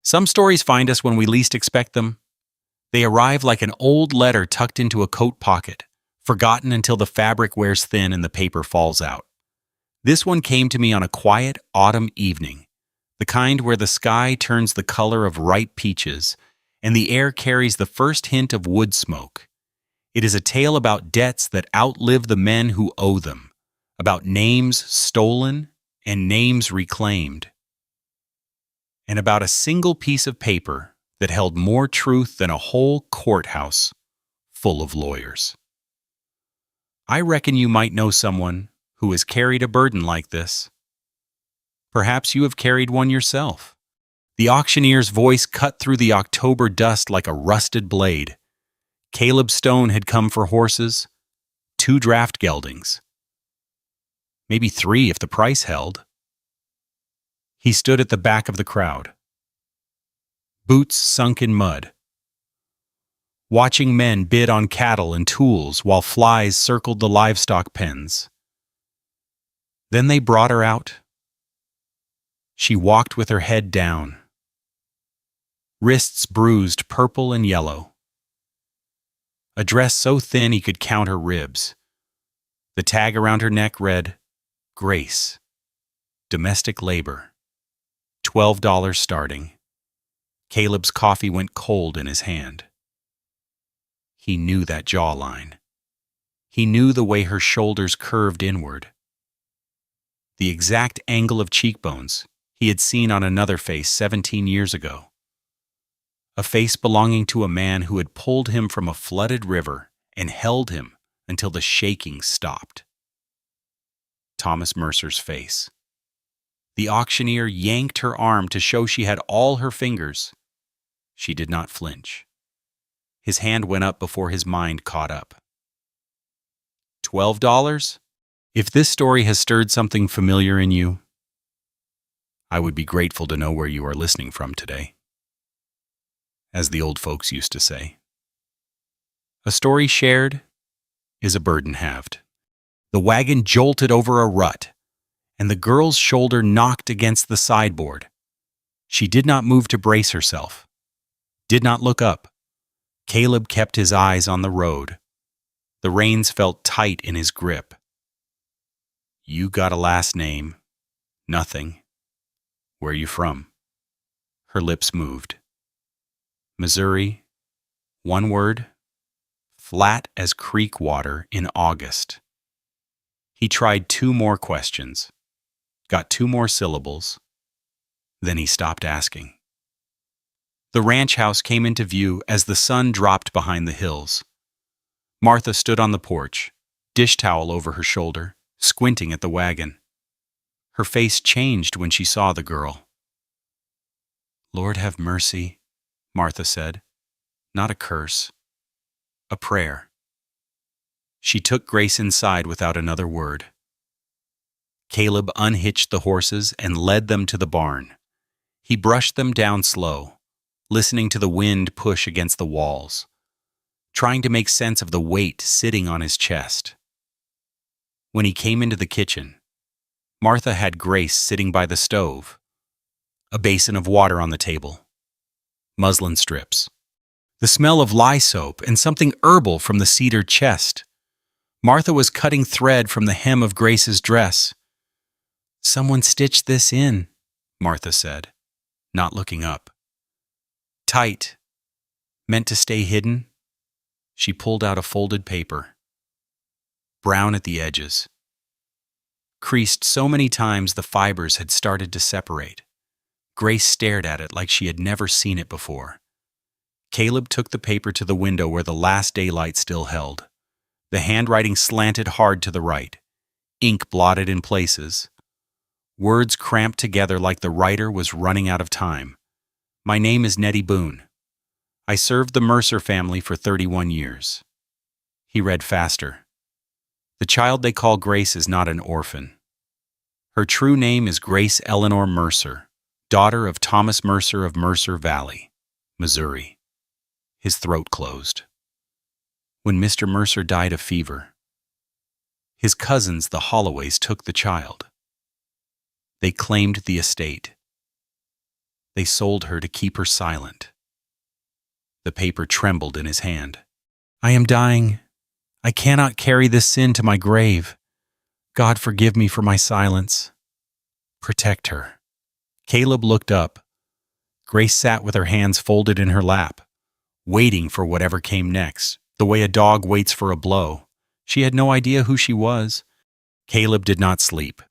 Some stories find us when we least expect them. They arrive like an old letter tucked into a coat pocket, forgotten until the fabric wears thin and the paper falls out. This one came to me on a quiet autumn evening, the kind where the sky turns the color of ripe peaches and the air carries the first hint of wood smoke. It is a tale about debts that outlive the men who owe them, about names stolen and names reclaimed, and about a single piece of paper that held more truth than a whole courthouse full of lawyers. I reckon you might know someone who has carried a burden like this. Perhaps you have carried one yourself. The auctioneer's voice cut through the October dust like a rusted blade. Caleb Stone had come for horses, 2 draft geldings. Maybe 3 if the price held. He stood at the back of the crowd, boots sunk in mud, watching men bid on cattle and tools while flies circled the livestock pens. Then they brought her out. She walked with her head down, wrists bruised purple and yellow, a dress so thin he could count her ribs. The tag around her neck read, Grace, domestic labor, $12 starting. Caleb's coffee went cold in his hand. He knew that jawline. He knew the way her shoulders curved inward. The exact angle of cheekbones he had seen on another face 17 years ago. A face belonging to a man who had pulled him from a flooded river and held him until the shaking stopped. Thomas Mercer's face. The auctioneer yanked her arm to show she had all her fingers. She did not flinch. His hand went up before his mind caught up. $12? If this story has stirred something familiar in you, I would be grateful to know where you are listening from today. As the old folks used to say, a story shared is a burden halved. The wagon jolted over a rut, and the girl's shoulder knocked against the sideboard. She did not move to brace herself, did not look up. Caleb kept his eyes on the road. The reins felt tight in his grip. You got a last name? Nothing. Where you from? Her lips moved. Missouri. One word. Flat as creek water in August. He tried 2 more questions, got 2 more syllables, then he stopped asking. The ranch house came into view as the sun dropped behind the hills. Martha stood on the porch, dish towel over her shoulder, squinting at the wagon. Her face changed when she saw the girl. Lord have mercy, Martha said. Not a curse, a prayer. She took Grace inside without another word. Caleb unhitched the horses and led them to the barn. He brushed them down slow, listening to the wind push against the walls, trying to make sense of the weight sitting on his chest. When he came into the kitchen, Martha had Grace sitting by the stove, a basin of water on the table, muslin strips, the smell of lye soap and something herbal from the cedar chest. Martha was cutting thread from the hem of Grace's dress. Someone stitched this in, Martha said, not looking up. Tight, meant to stay hidden. She pulled out a folded paper, brown at the edges. Creased so many times the fibers had started to separate. Grace stared at it like she had never seen it before. Caleb took the paper to the window where the last daylight still held. The handwriting slanted hard to the right, ink blotted in places. Words cramped together like the writer was running out of time. My name is Nettie Boone. I served the Mercer family for 31 years. He read faster. The child they call Grace is not an orphan. Her true name is Grace Eleanor Mercer, daughter of Thomas Mercer of Mercer Valley, Missouri. His throat closed. When Mr. Mercer died of fever, his cousins, the Holloways, took the child. They claimed the estate. They sold her to keep her silent. The paper trembled in his hand. I am dying. I cannot carry this sin to my grave. God forgive me for my silence. Protect her. Caleb looked up. Grace sat with her hands folded in her lap, waiting for whatever came next, the way a dog waits for a blow. She had no idea who she was. Caleb did not sleep.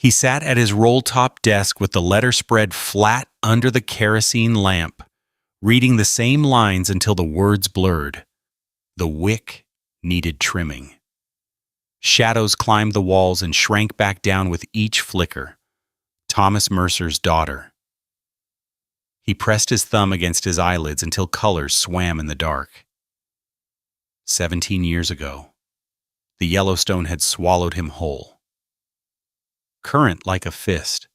He sat at his roll-top desk with the letter spread flat under the kerosene lamp, reading the same lines until the words blurred. The wick needed trimming. Shadows climbed the walls and shrank back down with each flicker. Thomas Mercer's daughter. He pressed his thumb against his eyelids until colors swam in the dark. 17 years ago, the Yellowstone had swallowed him whole. Current like a fist.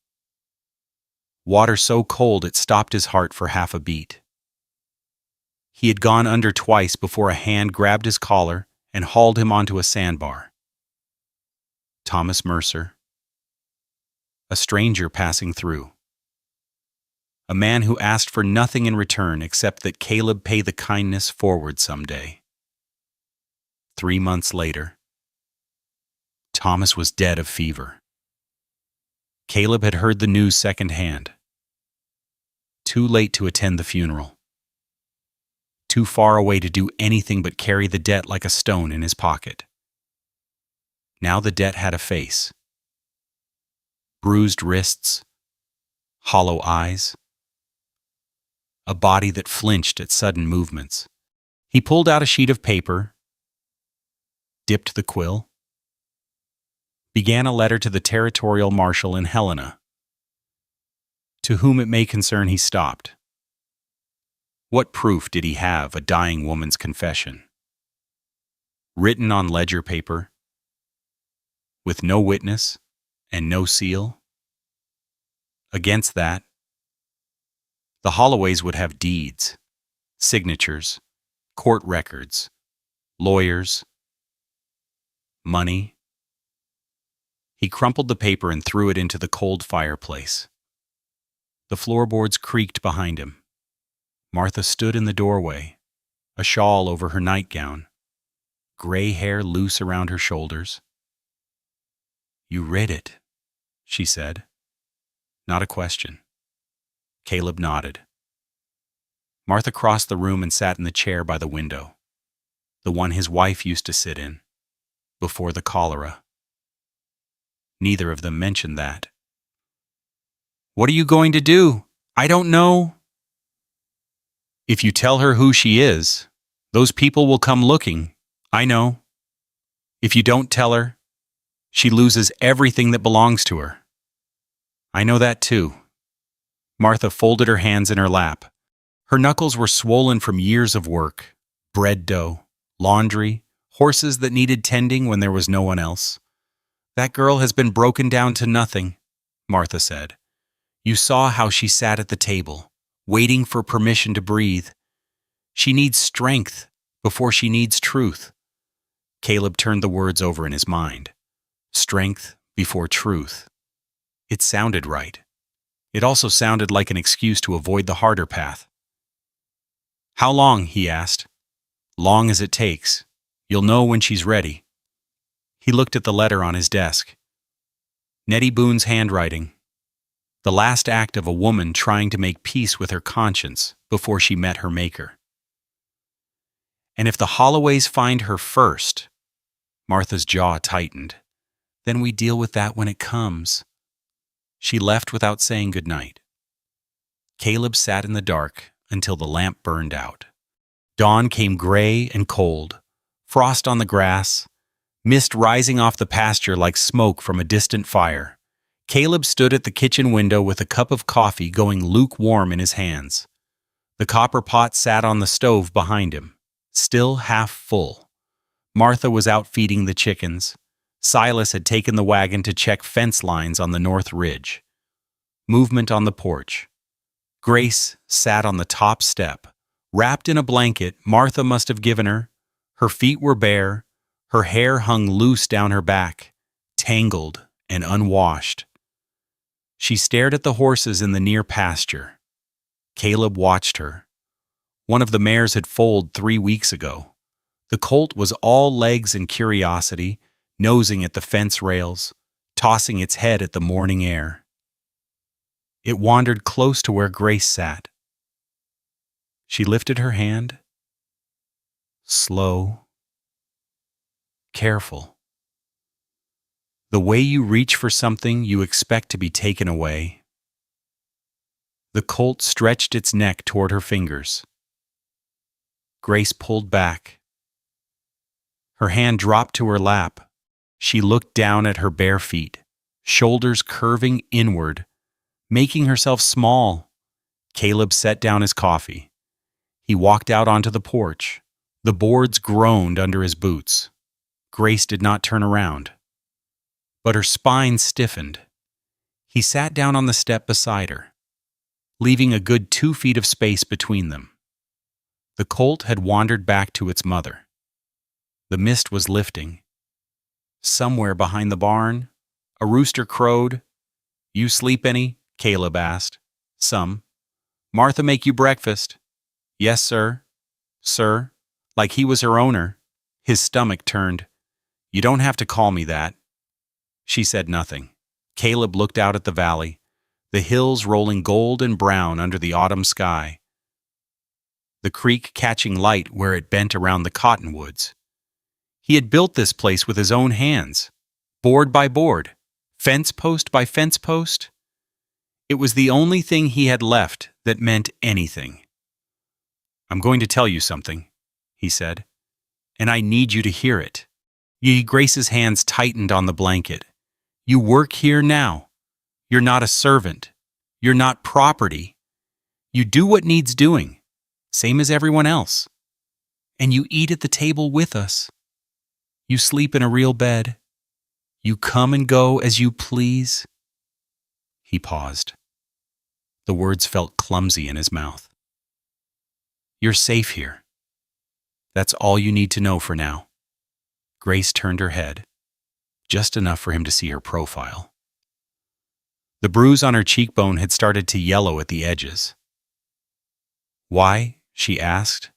Water so cold it stopped his heart for half a beat. He had gone under twice before a hand grabbed his collar and hauled him onto a sandbar. Thomas Mercer. A stranger passing through. A man who asked for nothing in return except that Caleb pay the kindness forward someday. 3 months later, Thomas was dead of fever. Caleb had heard the news secondhand. Too late to attend the funeral. Too far away to do anything but carry the debt like a stone in his pocket. Now the debt had a face. Bruised wrists, hollow eyes, a body that flinched at sudden movements. He pulled out a sheet of paper, dipped the quill, began a letter to the territorial marshal in Helena. To whom it may concern, he stopped. What proof did he have a dying woman's confession? Written on ledger paper, with no witness and no seal? Against that, the Holloways would have deeds, signatures, court records, lawyers, money. He crumpled the paper and threw it into the cold fireplace. The floorboards creaked behind him. Martha stood in the doorway, a shawl over her nightgown, gray hair loose around her shoulders. You read it, she said. Not a question. Caleb nodded. Martha crossed the room and sat in the chair by the window, the one his wife used to sit in, before the cholera. Neither of them mentioned that. What are you going to do? I don't know. If you tell her who she is, those people will come looking. I know. If you don't tell her, she loses everything that belongs to her. I know that too. Martha folded her hands in her lap. Her knuckles were swollen from years of work, bread dough, laundry, horses that needed tending when there was no one else. That girl has been broken down to nothing, Martha said. You saw how she sat at the table, waiting for permission to breathe. She needs strength before she needs truth. Caleb turned the words over in his mind. Strength before truth. It sounded right. It also sounded like an excuse to avoid the harder path. How long? He asked. Long as it takes. You'll know when she's ready. He looked at the letter on his desk. Nettie Boone's handwriting. The last act of a woman trying to make peace with her conscience before she met her maker. And if the Holloways find her first, Martha's jaw tightened, then we deal with that when it comes. She left without saying goodnight. Caleb sat in the dark until the lamp burned out. Dawn came gray and cold, frost on the grass, mist rising off the pasture like smoke from a distant fire. Caleb stood at the kitchen window with a cup of coffee going lukewarm in his hands. The copper pot sat on the stove behind him, still half full. Martha was out feeding the chickens. Silas had taken the wagon to check fence lines on the north ridge. Movement on the porch. Grace sat on the top step. Wrapped in a blanket Martha must have given her. Her feet were bare. Her hair hung loose down her back, tangled and unwashed. She stared at the horses in the near pasture, Caleb watched her. One of the mares had foaled 3 weeks ago. The colt was all legs and curiosity, nosing at the fence rails, tossing its head at the morning air. It wandered close to where Grace sat. She lifted her hand. Slow. Careful. The way you reach for something you expect to be taken away. The colt stretched its neck toward her fingers. Grace pulled back. Her hand dropped to her lap. She looked down at her bare feet, shoulders curving inward, making herself small. Caleb set down his coffee. He walked out onto the porch. The boards groaned under his boots. Grace did not turn around, but her spine stiffened. He sat down on the step beside her, leaving a good 2 feet of space between them. The colt had wandered back to its mother. The mist was lifting. Somewhere behind the barn, a rooster crowed. "You sleep any?" Caleb asked. "Some." "Martha make you breakfast?" "Yes, sir." "Sir," like he was her owner. His stomach turned. "You don't have to call me that." She said nothing. Caleb looked out at the valley, the hills rolling gold and brown under the autumn sky, the creek catching light where it bent around the cottonwoods. He had built this place with his own hands, board by board, fence post by fence post. It was the only thing he had left that meant anything. "I'm going to tell you something," he said, "and I need you to hear it." Grace's hands tightened on the blanket. "You work here now. You're not a servant. You're not property. You do what needs doing, same as everyone else. And you eat at the table with us. You sleep in a real bed. You come and go as you please." He paused. The words felt clumsy in his mouth. "You're safe here. That's all you need to know for now." Grace turned her head, just enough for him to see her profile. The bruise on her cheekbone had started to yellow at the edges. "Why?" she asked.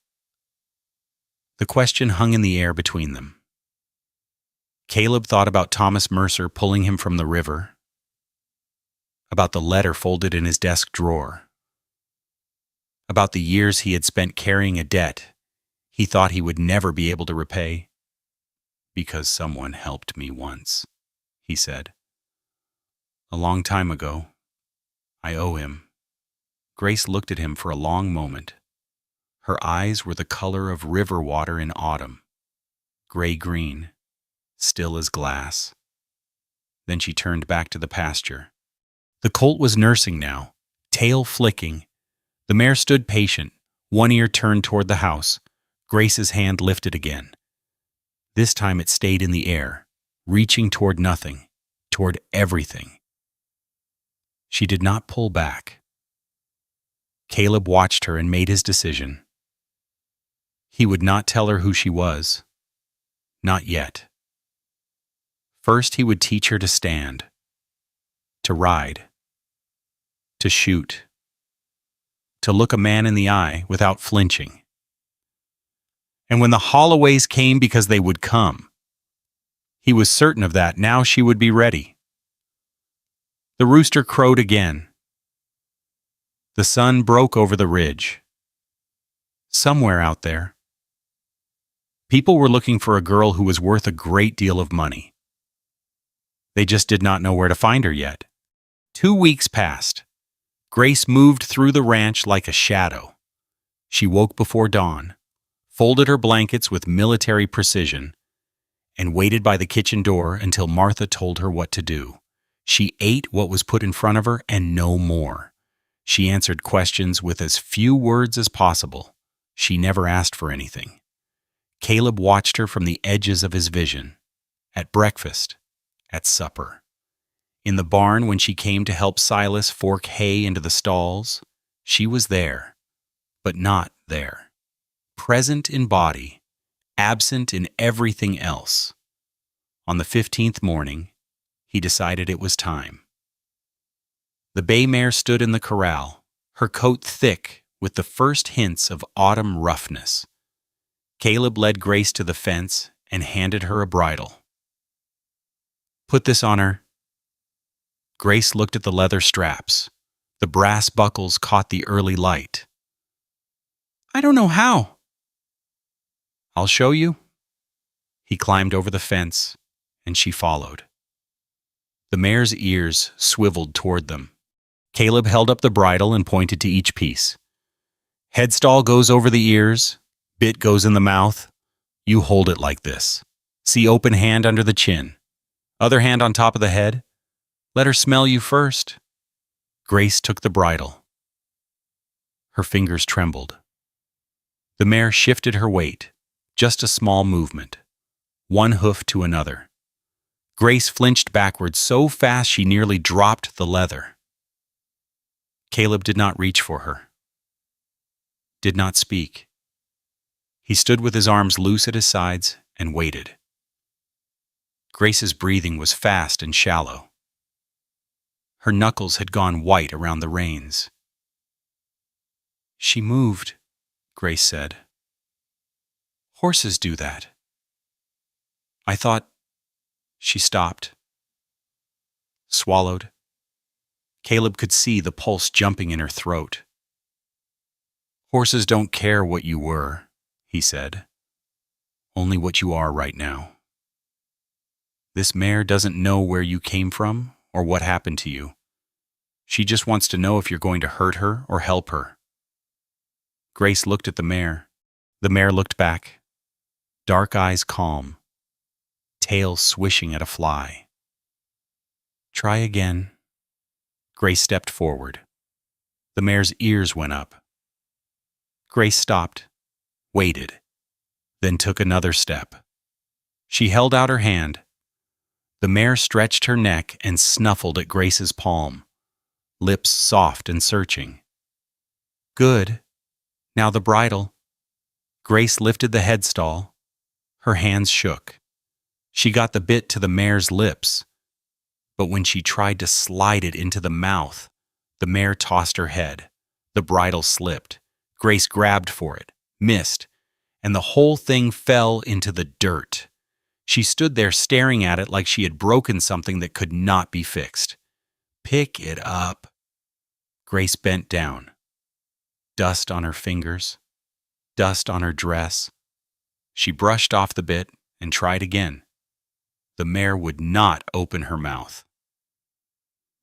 The question hung in the air between them. Caleb thought about Thomas Mercer pulling him from the river, about the letter folded in his desk drawer, about the years he had spent carrying a debt he thought he would never be able to repay. "Because someone helped me once," he said. "A long time ago. I owe him." Grace looked at him for a long moment. Her eyes were the color of river water in autumn, gray-green, still as glass. Then she turned back to the pasture. The colt was nursing now, tail flicking. The mare stood patient, one ear turned toward the house. Grace's hand lifted again. This time it stayed in the air, reaching toward nothing, toward everything. She did not pull back. Caleb watched her and made his decision. He would not tell her who she was. Not yet. First, he would teach her to stand, to ride, to shoot, to look a man in the eye without flinching. And when the Holloways came, because they would come, he was certain of that. Now she would be ready. The rooster crowed again. The sun broke over the ridge. Somewhere out there, people were looking for a girl who was worth a great deal of money. They just did not know where to find her yet. 2 weeks passed. Grace moved through the ranch like a shadow. She woke before dawn, folded her blankets with military precision, and waited by the kitchen door until Martha told her what to do. She ate what was put in front of her and no more. She answered questions with as few words as possible. She never asked for anything. Caleb watched her from the edges of his vision, at breakfast, at supper, in the barn when she came to help Silas fork hay into the stalls. She was there, but not there. Present in body, absent in everything else. On the 15th morning, he decided it was time. The bay mare stood in the corral, her coat thick with the first hints of autumn roughness. Caleb led Grace to the fence and handed her a bridle. "Put this on her." Grace looked at the leather straps. The brass buckles caught the early light. "I don't know how." "I'll show you." He climbed over the fence, and she followed. The mare's ears swiveled toward them. Caleb held up the bridle and pointed to each piece. "Headstall goes over the ears, bit goes in the mouth. You hold it like this. See open hand under the chin. Other hand on top of the head. Let her smell you first." Grace took the bridle. Her fingers trembled. The mare shifted her weight, just a small movement, one hoof to another. Grace flinched backward so fast she nearly dropped the leather. Caleb did not reach for her, did not speak. He stood with his arms loose at his sides and waited. Grace's breathing was fast and shallow. Her knuckles had gone white around the reins. "She moved," Grace said. "Horses do that. I thought—" She stopped, swallowed. Caleb could see the pulse jumping in her throat. "Horses don't care what you were," he said. "Only what you are right now. This mare doesn't know where you came from or what happened to you. She just wants to know if you're going to hurt her or help her." Grace looked at the mare. The mare looked back, dark eyes calm, tail swishing at a fly. "Try again." Grace stepped forward. The mare's ears went up. Grace stopped, waited, then took another step. She held out her hand. The mare stretched her neck and snuffled at Grace's palm, lips soft and searching. "Good. Now the bridle." Grace lifted the headstall. Her hands shook. She got the bit to the mare's lips, but when she tried to slide it into the mouth, the mare tossed her head. The bridle slipped. Grace grabbed for it, missed, and the whole thing fell into the dirt. She stood there staring at it like she had broken something that could not be fixed. "Pick it up." Grace bent down. Dust on her fingers, dust on her dress. She brushed off the bit and tried again. The mare would not open her mouth.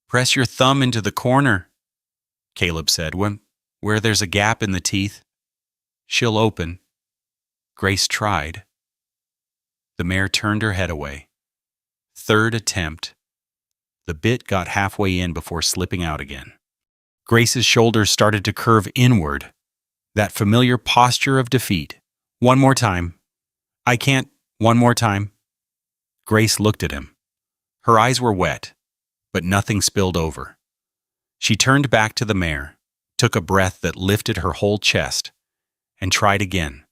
"Press your thumb into the corner," Caleb said, "where there's a gap in the teeth. She'll open." Grace tried. The mare turned her head away. Third attempt. The bit got halfway in before slipping out again. Grace's shoulders started to curve inward, that familiar posture of defeat. "One more time." "I can't. One more time." Grace looked at him. Her eyes were wet, but nothing spilled over. She turned back to the mare, took a breath that lifted her whole chest, and tried again.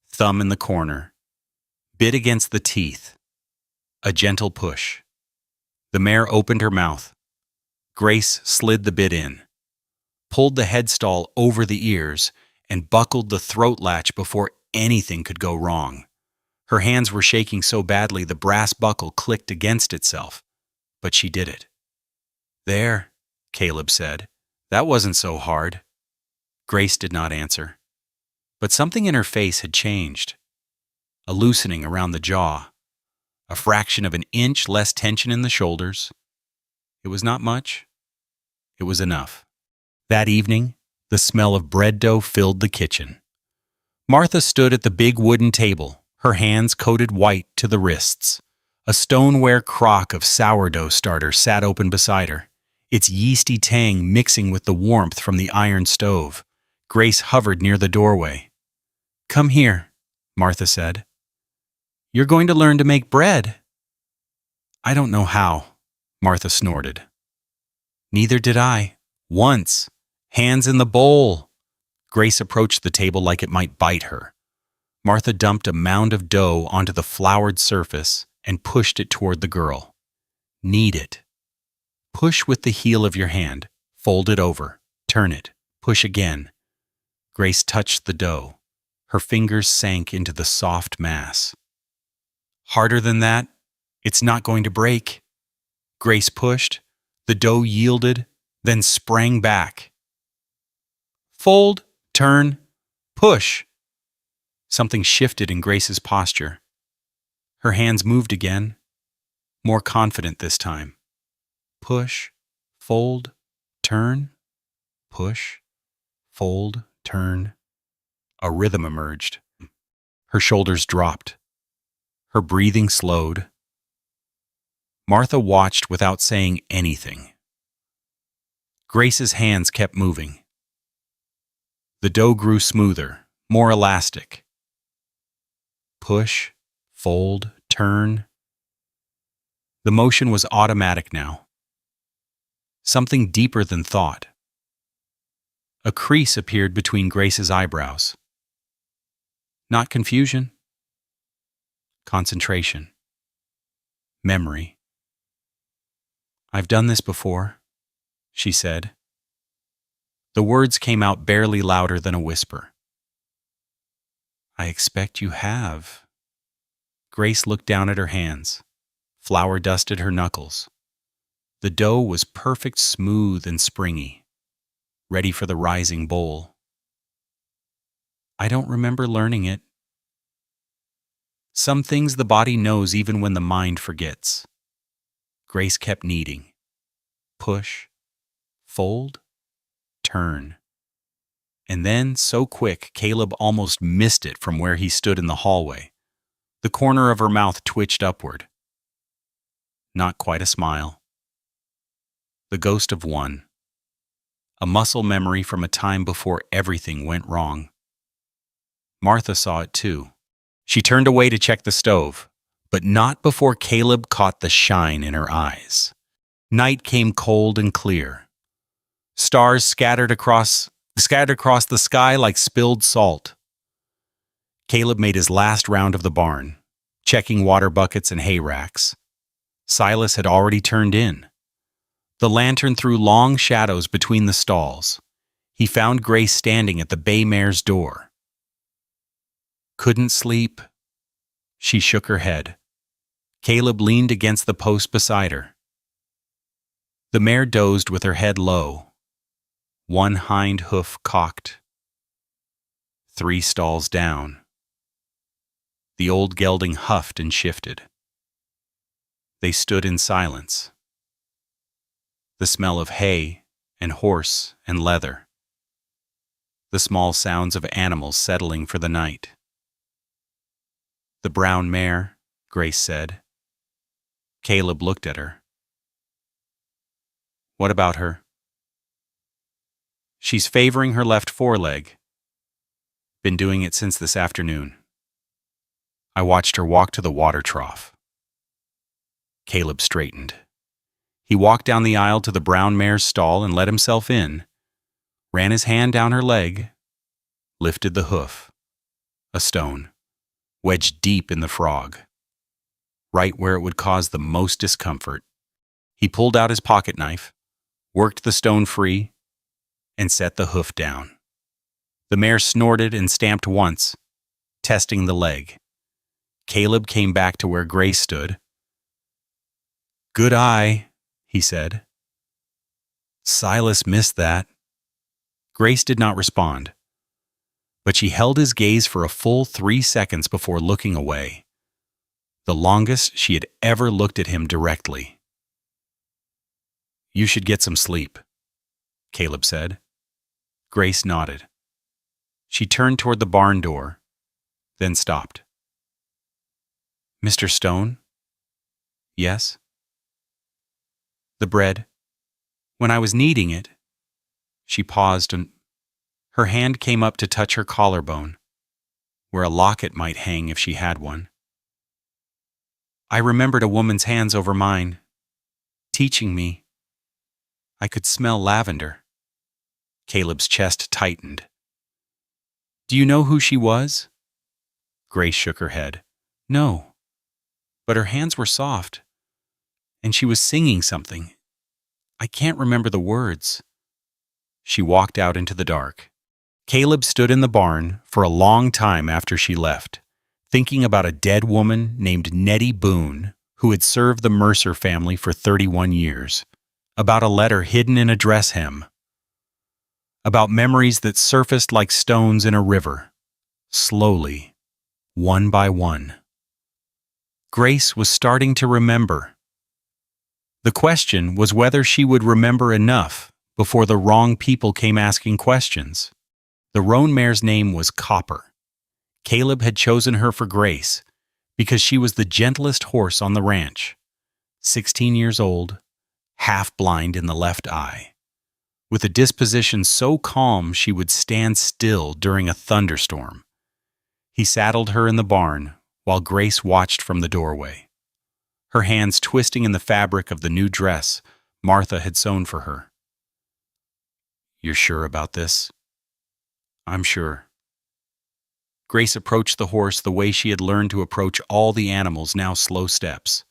Thumb in the corner, bit against the teeth. A gentle push. The mare opened her mouth. Grace slid the bit in, pulled the headstall over the ears, and buckled the throat latch before anything could go wrong. Her hands were shaking so badly the brass buckle clicked against itself, but she did it. "There," Caleb said. "That wasn't so hard." Grace did not answer, but something in her face had changed. A loosening around the jaw, a fraction of an inch less tension in the shoulders. It was not much. It was enough. That evening, the smell of bread dough filled the kitchen. Martha stood at the big wooden table, her hands coated white to the wrists. A stoneware crock of sourdough starter sat open beside her, its yeasty tang mixing with the warmth from the iron stove. Grace hovered near the doorway. "Come here," Martha said. "You're going to learn to make bread." "I don't know how," Martha snorted. "Neither did I. Once. Hands in the bowl." Grace approached the table like it might bite her. Martha dumped a mound of dough onto the floured surface and pushed it toward the girl. "Knead it. Push with the heel of your hand. Fold it over. Turn it. Push again. Grace touched the dough. Her fingers sank into the soft mass. Harder than that? It's not going to break. Grace pushed. The dough yielded, then sprang back. Fold, turn, push. Something shifted in Grace's posture. Her hands moved again, more confident this time. Push, fold, turn, push, fold, turn. A rhythm emerged. Her shoulders dropped. Her breathing slowed. Martha watched without saying anything. Grace's hands kept moving. The dough grew smoother, more elastic. Push, fold, turn. The motion was automatic now. Something deeper than thought. A crease appeared between Grace's eyebrows. Not confusion. Concentration. Memory. "I've done this before," she said. The words came out barely louder than a whisper. "I expect you have." Grace looked down at her hands. Flour dusted her knuckles. The dough was perfect, smooth and springy, ready for the rising bowl. "I don't remember learning it." Some things the body knows even when the mind forgets. Grace kept kneading. Push, fold, turn. And then, so quick, Caleb almost missed it from where he stood in the hallway. The corner of her mouth twitched upward. Not quite a smile. The ghost of one. A muscle memory from a time before everything went wrong. Martha saw it too. She turned away to check the stove, but not before Caleb caught the shine in her eyes. Night came cold and clear. Stars scattered across the sky like spilled salt. Caleb made his last round of the barn, checking water buckets and hay racks. Silas had already turned in. The lantern threw long shadows between the stalls. He found Grace standing at the bay mare's door. "Couldn't sleep?" She shook her head. Caleb leaned against the post beside her. The mare dozed with her head low, one hind hoof cocked. 3 stalls down. The old gelding huffed and shifted. They stood in silence. The smell of hay and horse and leather. The small sounds of animals settling for the night. "The brown mare," Grace said. Caleb looked at her. "What about her?" "She's favoring her left foreleg. Been doing it since this afternoon. I watched her walk to the water trough." Caleb straightened. He walked down the aisle to the brown mare's stall and let himself in, ran his hand down her leg, lifted the hoof. A stone, wedged deep in the frog, right where it would cause the most discomfort. He pulled out his pocket knife, worked the stone free, and set the hoof down. The mare snorted and stamped once, testing the leg. Caleb came back to where Grace stood. "Good eye," he said. "Silas missed that." Grace did not respond, but she held his gaze for a full 3 seconds before looking away, the longest she had ever looked at him directly. "You should get some sleep," Caleb said. Grace nodded. She turned toward the barn door, then stopped. "Mr. Stone?" "Yes?" "The bread. When I was kneading it..." She paused and her hand came up to touch her collarbone, where a locket might hang if she had one. "I remembered a woman's hands over mine, teaching me. I could smell lavender." Caleb's chest tightened. "Do you know who she was?" Grace shook her head. "No, but her hands were soft, and she was singing something. I can't remember the words." she walked out into the dark. Caleb stood in the barn for a long time after she left, thinking about a dead woman named Nettie Boone who had served the Mercer family for 31 years, about a letter hidden in a dress hem, about memories that surfaced like stones in a river, slowly, one by one. Grace was starting to remember. The question was whether she would remember enough before the wrong people came asking questions. The roan mare's name was Copper. Caleb had chosen her for Grace because she was the gentlest horse on the ranch, 16 years old, half blind in the left eye, with a disposition so calm she would stand still during a thunderstorm. He saddled her in the barn while Grace watched from the doorway, her hands twisting in the fabric of the new dress Martha had sewn for her. "You're sure about this?" "I'm sure." Grace approached the horse the way she had learned to approach all the animals, now slow steps,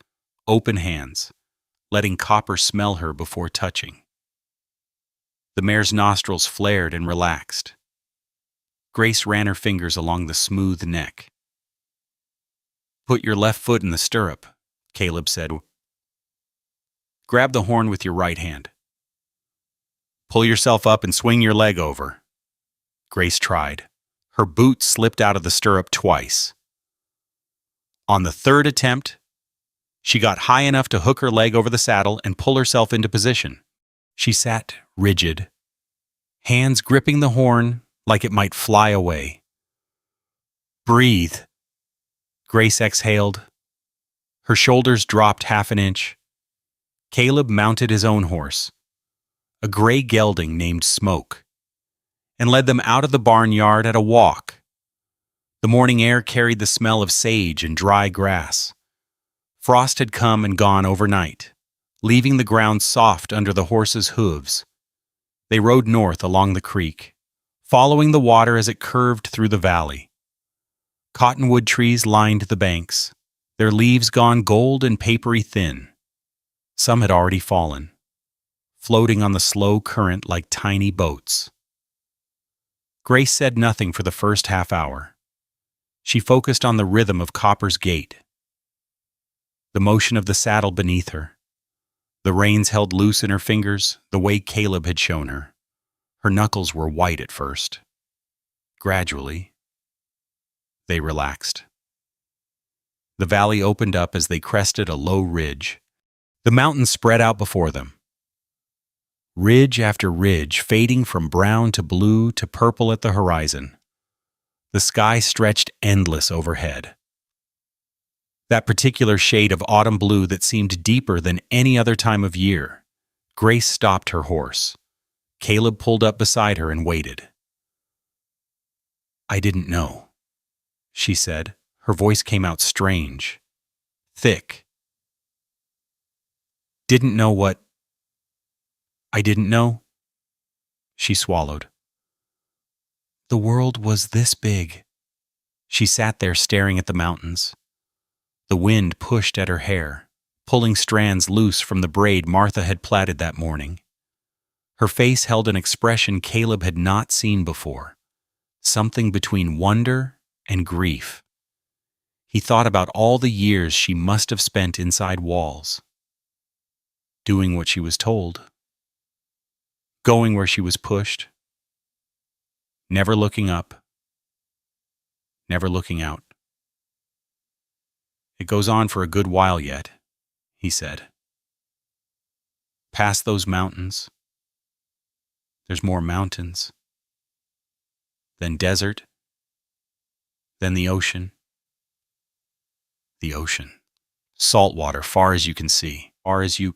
open hands, letting Copper smell her before touching. The mare's nostrils flared and relaxed. Grace ran her fingers along the smooth neck. "Put your left foot in the stirrup," Caleb said. "Grab the horn with your right hand. Pull yourself up and swing your leg over." Grace tried. Her boot slipped out of the stirrup twice. On the third attempt, she got high enough to hook her leg over the saddle and pull herself into position. She sat rigid, hands gripping the horn like it might fly away. "Breathe." Grace exhaled. Her shoulders dropped half an inch. Caleb mounted his own horse, a gray gelding named Smoke, and led them out of the barnyard at a walk. The morning air carried the smell of sage and dry grass. Frost had come and gone overnight, leaving the ground soft under the horses' hooves. They rode north along the creek, following the water as it curved through the valley. Cottonwood trees lined the banks, their leaves gone gold and papery thin. Some had already fallen, floating on the slow current like tiny boats. Grace said nothing for the first half hour. She focused on the rhythm of Copper's gait, the motion of the saddle beneath her, the reins held loose in her fingers the way Caleb had shown her. Her knuckles were white at first. Gradually, they relaxed. The valley opened up as they crested a low ridge. The mountains spread out before them, ridge after ridge fading from brown to blue to purple at the horizon. The sky stretched endless overhead. That particular shade of autumn blue that seemed deeper than any other time of year. Grace stopped her horse. Caleb pulled up beside her and waited. "I didn't know," she said. Her voice came out strange, thick. "Didn't know what I didn't know?" She swallowed. "The world was this big." She sat there staring at the mountains. The wind pushed at her hair, pulling strands loose from the braid Martha had plaited that morning. Her face held an expression Caleb had not seen before, something between wonder and grief. He thought about all the years she must have spent inside walls, doing what she was told, going where she was pushed, never looking up, never looking out. "It goes on for a good while yet," he said. "Past those mountains, there's more mountains, then desert, then the ocean. The ocean. Salt water far as you can see, far as you...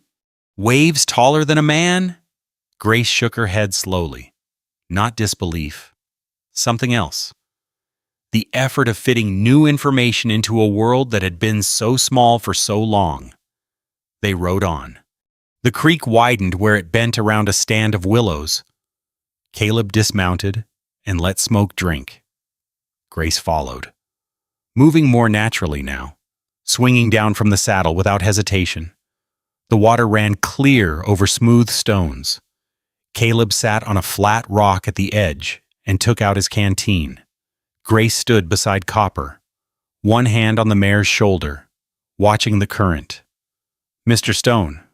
Waves taller than a man?" Grace shook her head slowly. Not disbelief. Something else. The effort of fitting new information into a world that had been so small for so long. They rode on. The creek widened where it bent around a stand of willows. Caleb dismounted and let Smoke drink. Grace followed, moving more naturally now, swinging down from the saddle without hesitation. The water ran clear over smooth stones. Caleb sat on a flat rock at the edge and took out his canteen. Grace stood beside Copper, one hand on the mare's shoulder, watching the current. "Mr. Stone."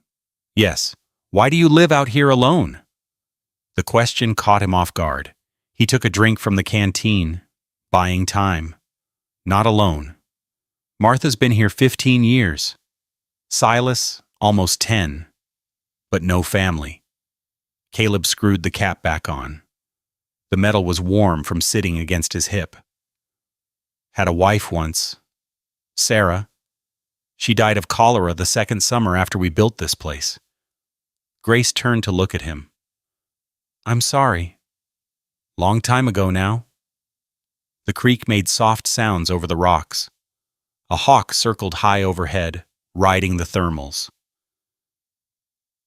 "Yes. Why do you live out here alone?" The question caught him off guard. He took a drink from the canteen, buying time. "Not alone. Martha's been here 15 years. Silas, almost 10. But no family." Caleb screwed the cap back on. The metal was warm from sitting against his hip. "Had a wife once. Sarah. She died of cholera the second summer after we built this place." Grace turned to look at him. "I'm sorry. Long time ago now." The creek made soft sounds over the rocks. A hawk circled high overhead, riding the thermals.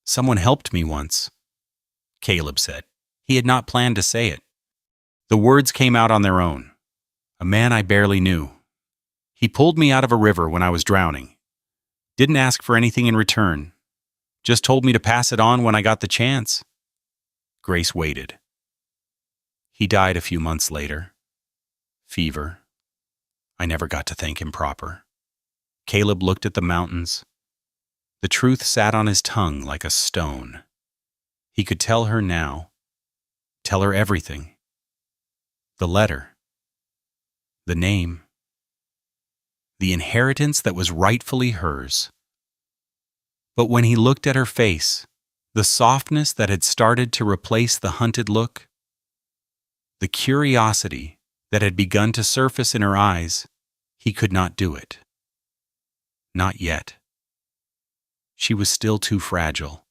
"Someone helped me once," Caleb said. He had not planned to say it. The words came out on their own. "A man I barely knew. He pulled me out of a river when I was drowning. Didn't ask for anything in return. Just told me to pass it on when I got the chance." Grace waited. "He died a few months later. Fever. I never got to thank him proper." Caleb looked at the mountains. The truth sat on his tongue like a stone. He could tell her now. Tell her everything. The letter. The name. The inheritance that was rightfully hers. But when he looked at her face, the softness that had started to replace the hunted look, the curiosity that had begun to surface in her eyes, he could not do it. Not yet. She was still too fragile.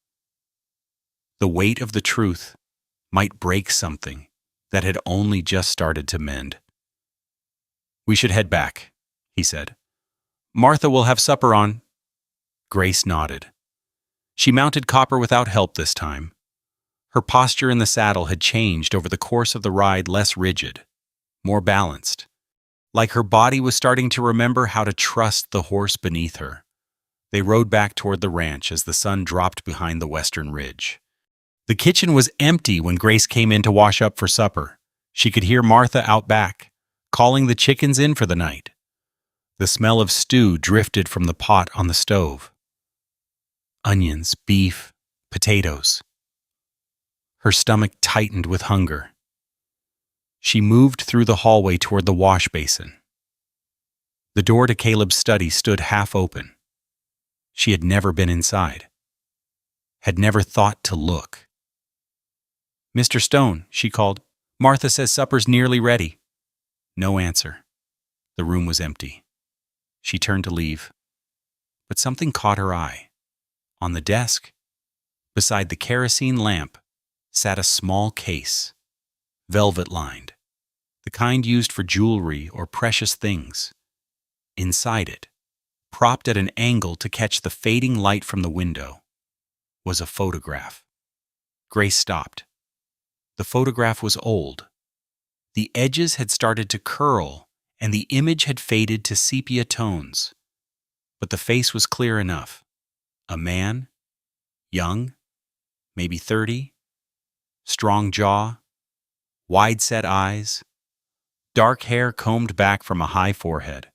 The weight of the truth might break something that had only just started to mend. "We should head back," he said. "Martha will have supper on." Grace nodded. She mounted Copper without help this time. Her posture in the saddle had changed over the course of the ride, less rigid, more balanced, like her body was starting to remember how to trust the horse beneath her. They rode back toward the ranch as the sun dropped behind the western ridge. The kitchen was empty when Grace came in to wash up for supper. She could hear Martha out back, calling the chickens in for the night. The smell of stew drifted from the pot on the stove. Onions, beef, potatoes. Her stomach tightened with hunger. She moved through the hallway toward the wash basin. The door to Caleb's study stood half open. She had never been inside. Had never thought to look. "Mr. Stone," she called. "Martha says supper's nearly ready." No answer. The room was empty. She turned to leave. But something caught her eye. On the desk, beside the kerosene lamp, sat a small case, velvet-lined, the kind used for jewelry or precious things. Inside it, propped at an angle to catch the fading light from the window, was a photograph. Grace stopped. The photograph was old. The edges had started to curl, and the image had faded to sepia tones. But the face was clear enough. A man, young, maybe 30, strong jaw, wide-set eyes, dark hair combed back from a high forehead.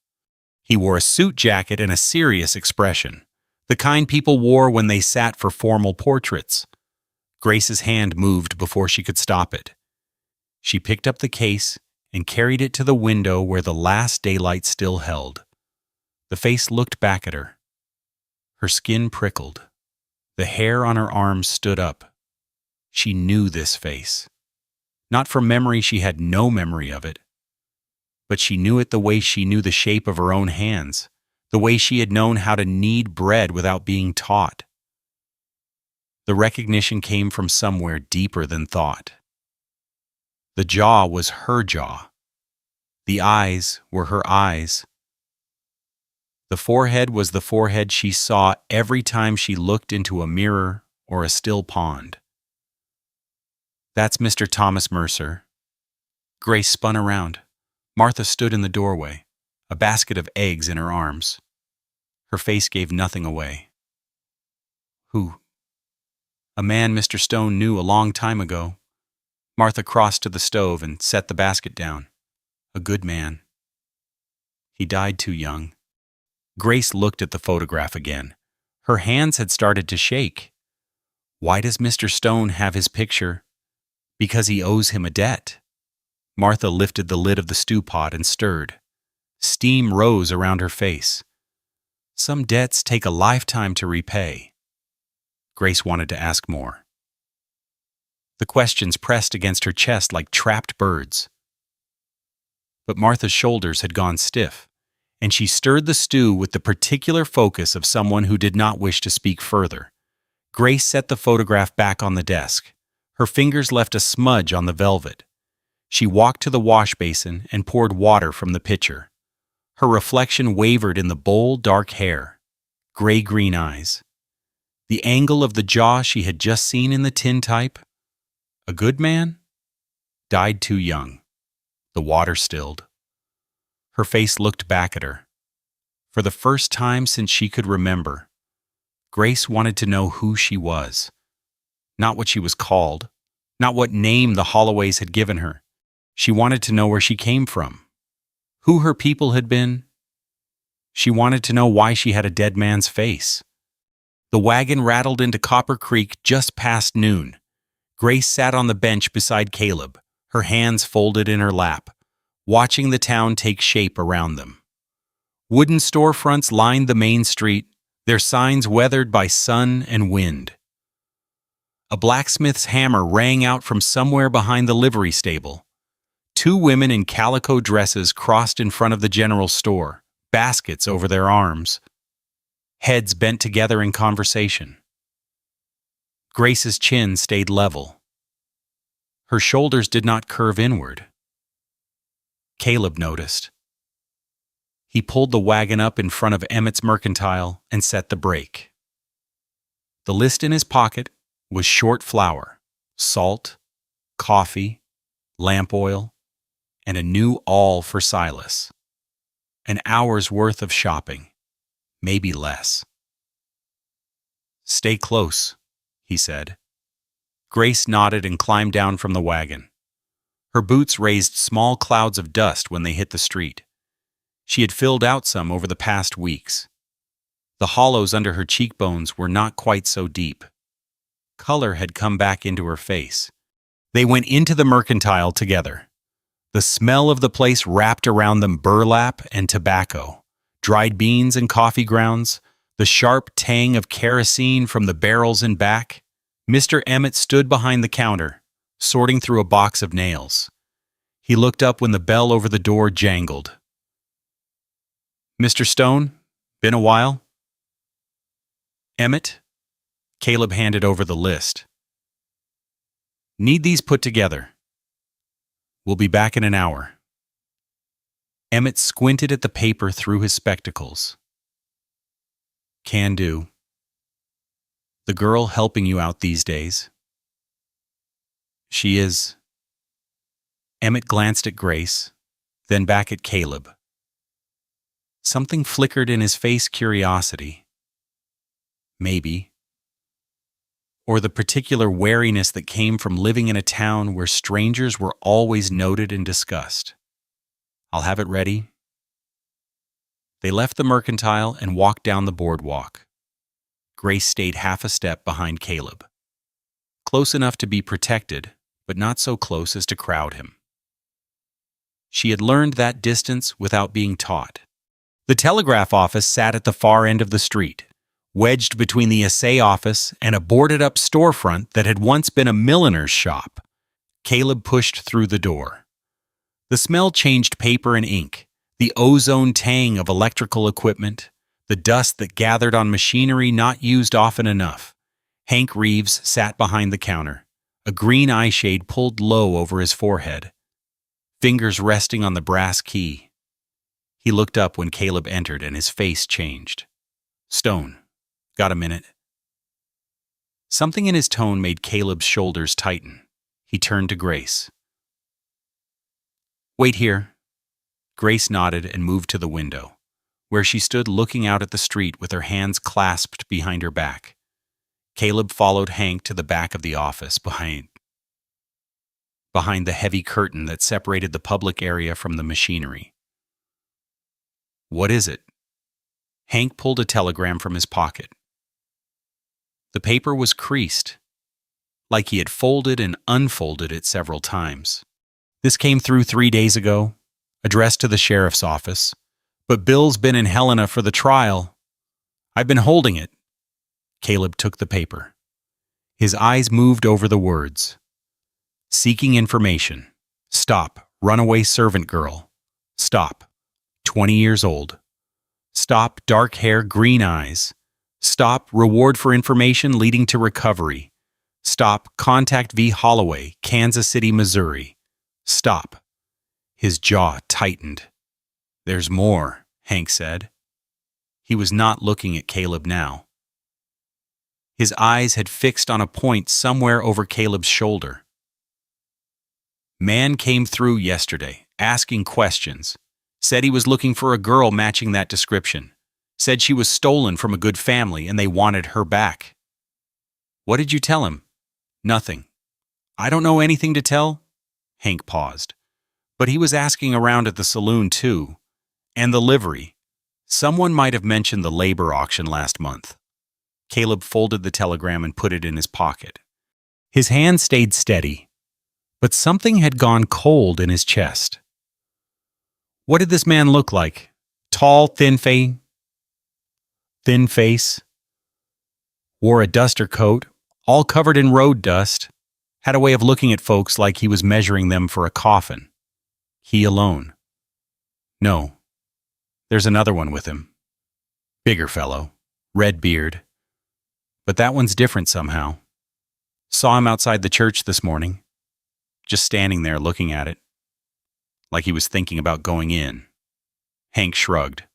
He wore a suit jacket and a serious expression, the kind people wore when they sat for formal portraits. Grace's hand moved before she could stop it. She picked up the case and carried it to the window where the last daylight still held. The face looked back at her. Her skin prickled. The hair on her arms stood up. She knew this face. Not from memory, she had no memory of it. But she knew it the way she knew the shape of her own hands, the way she had known how to knead bread without being taught. The recognition came from somewhere deeper than thought. The jaw was her jaw. The eyes were her eyes. The forehead was the forehead she saw every time she looked into a mirror or a still pond. "That's Mr. Thomas Mercer." Grace spun around. Martha stood in the doorway, a basket of eggs in her arms. Her face gave nothing away. "Who? A man Mr. Stone knew a long time ago. Martha crossed to the stove and set the basket down. A good man. He died too young. Grace looked at the photograph again. Her hands had started to shake. Why does Mr. Stone have his picture? Because he owes him a debt. Martha lifted the lid of the stew pot and stirred. Steam rose around her face. Some debts take a lifetime to repay. Grace wanted to ask more. The questions pressed against her chest like trapped birds. But Martha's shoulders had gone stiff, and she stirred the stew with the particular focus of someone who did not wish to speak further. Grace set the photograph back on the desk. Her fingers left a smudge on the velvet. She walked to the wash basin and poured water from the pitcher. Her reflection wavered in the bold, dark hair, gray-green eyes. The angle of the jaw she had just seen in the tintype. A good man? Died too young. The water stilled. Her face looked back at her. For the first time since she could remember, Grace wanted to know who she was. Not what she was called, not what name the Holloways had given her. She wanted to know where she came from, who her people had been. She wanted to know why she had a dead man's face. The wagon rattled into Copper Creek just past noon. Grace sat on the bench beside Caleb, her hands folded in her lap, watching the town take shape around them. Wooden storefronts lined the main street, their signs weathered by sun and wind. A blacksmith's hammer rang out from somewhere behind the livery stable. Two women in calico dresses crossed in front of the general store, baskets over their arms. Heads bent together in conversation. Grace's chin stayed level. Her shoulders did not curve inward. Caleb noticed. He pulled the wagon up in front of Emmett's mercantile and set the brake. The list in his pocket was short flour, salt, coffee, lamp oil, and a new awl for Silas. An hour's worth of shopping, maybe less. "Stay close," he said. Grace nodded and climbed down from the wagon. Her boots raised small clouds of dust when they hit the street. She had filled out some over the past weeks. The hollows under her cheekbones were not quite so deep. Color had come back into her face. They went into the mercantile together. The smell of the place wrapped around them burlap and tobacco, dried beans and coffee grounds, the sharp tang of kerosene from the barrels in back. Mr. Emmett stood behind the counter, sorting through a box of nails. He looked up when the bell over the door jangled. "Mr. Stone, been a while?" "Emmett?" Caleb handed over the list. "Need these put together. We'll be back in an hour." Emmett squinted at the paper through his spectacles. "Can do. The girl helping you out these days?" "She is." Emmett glanced at Grace, then back at Caleb. Something flickered in his face curiosity. Maybe. Or the particular wariness that came from living in a town where strangers were always noted and discussed. "I'll have it ready." They left the mercantile and walked down the boardwalk. Grace stayed half a step behind Caleb. Close enough to be protected, but not so close as to crowd him. She had learned that distance without being taught. The telegraph office sat at the far end of the street, wedged between the assay office and a boarded-up storefront that had once been a milliner's shop. Caleb pushed through the door. The smell changed paper and ink, the ozone tang of electrical equipment, the dust that gathered on machinery not used often enough. Hank Reeves sat behind the counter, a green eye shade pulled low over his forehead, fingers resting on the brass key. He looked up when Caleb entered and his face changed. "Stone, got a minute?" Something in his tone made Caleb's shoulders tighten. He turned to Grace. "Wait here." Grace nodded and moved to the window, where she stood looking out at the street with her hands clasped behind her back. Caleb followed Hank to the back of the office behind the heavy curtain that separated the public area from the machinery. "What is it?" Hank pulled a telegram from his pocket. The paper was creased, like he had folded and unfolded it several times. "This came through 3 days ago, addressed to the sheriff's office, but Bill's been in Helena for the trial. I've been holding it." Caleb took the paper. His eyes moved over the words. "Seeking information. Stop. Runaway servant girl. Stop. 20 years old. Stop. Dark hair, green eyes. Stop. Reward for information leading to recovery. Stop. Contact V. Holloway, Kansas City, Missouri. Stop." His jaw tightened. "There's more," Hank said. He was not looking at Caleb now. His eyes had fixed on a point somewhere over Caleb's shoulder. "Man came through yesterday, asking questions. Said he was looking for a girl matching that description. Said she was stolen from a good family and they wanted her back." "What did you tell him?" "Nothing." "I don't know anything to tell." Hank paused. "But he was asking around at the saloon too. And the livery. Someone might have mentioned the labor auction last month." Caleb folded the telegram and put it in his pocket. His hand stayed steady, but something had gone cold in his chest. "What did this man look like? Tall, thin face. Wore a duster coat, all covered in road dust. Had a way of looking at folks like he was measuring them for a coffin. He alone." "No. There's another one with him. Bigger fellow, red beard. But that one's different somehow. Saw him outside the church this morning. Just standing there looking at it. Like he was thinking about going in." Hank shrugged.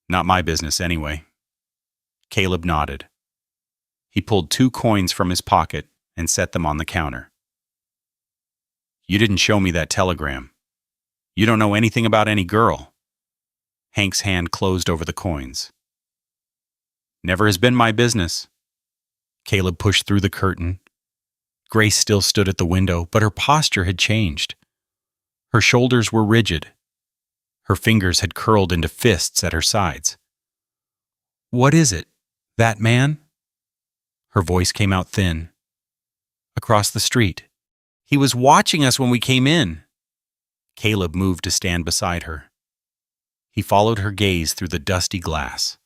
"Not my business anyway." Caleb nodded. He pulled 2 coins from his pocket and set them on the counter. "You didn't show me that telegram. You don't know anything about any girl." Hank's hand closed over the coins. "Never has been my business." Caleb pushed through the curtain. Grace still stood at the window, but her posture had changed. Her shoulders were rigid. Her fingers had curled into fists at her sides. "What is it? That man?" Her voice came out thin. "Across the street. He was watching us when we came in." Caleb moved to stand beside her. He followed her gaze through the dusty glass.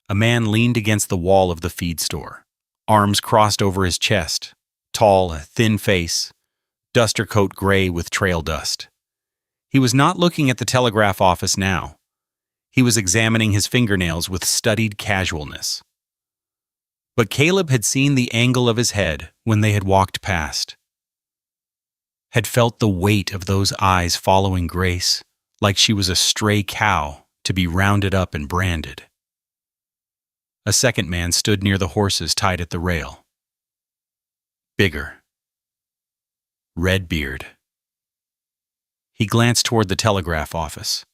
A man leaned against the wall of the feed store, arms crossed over his chest, tall, thin face, duster coat gray with trail dust. He was not looking at the telegraph office now. He was examining his fingernails with studied casualness. But Caleb had seen the angle of his head when they had walked past. Had felt the weight of those eyes following Grace, like she was a stray cow to be rounded up and branded. A second man stood near the horses tied at the rail. Bigger. Red beard. He glanced toward the telegraph office.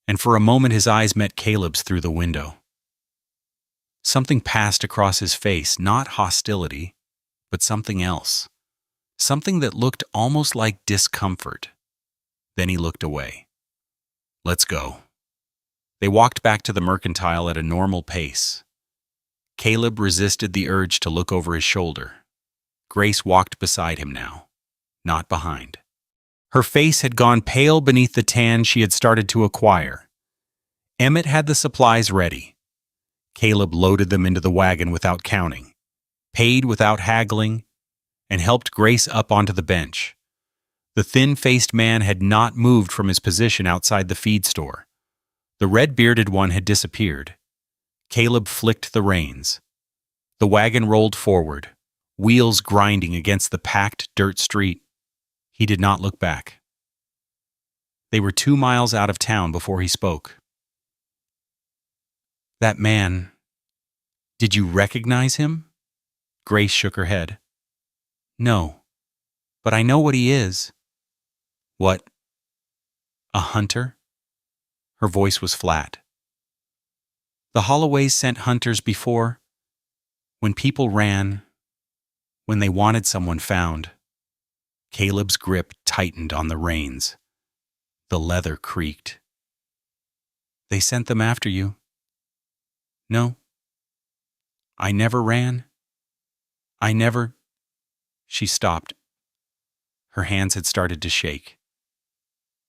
And for a moment his eyes met Caleb's through the window. Something passed across his face, not hostility, but something else. Something that looked almost like discomfort. Then he looked away. "Let's go." They walked back to the mercantile at a normal pace. Caleb resisted the urge to look over his shoulder. Grace walked beside him now, not behind. Her face had gone pale beneath the tan she had started to acquire. Emmett had the supplies ready. Caleb loaded them into the wagon without counting, paid without haggling, and helped Grace up onto the bench. The thin-faced man had not moved from his position outside the feed store. The red-bearded one had disappeared. Caleb flicked the reins. The wagon rolled forward, wheels grinding against the packed dirt street. He did not look back. They were 2 miles out of town before he spoke. "That man, did you recognize him?" Grace shook her head. "No, but I know what he is." "What? A hunter?" Her voice was flat. "The Holloways sent hunters before, When people ran, when they wanted someone found, Caleb's grip tightened on the reins. The leather creaked. They sent them after you. No. I never ran. I never. She stopped. Her hands had started to shake.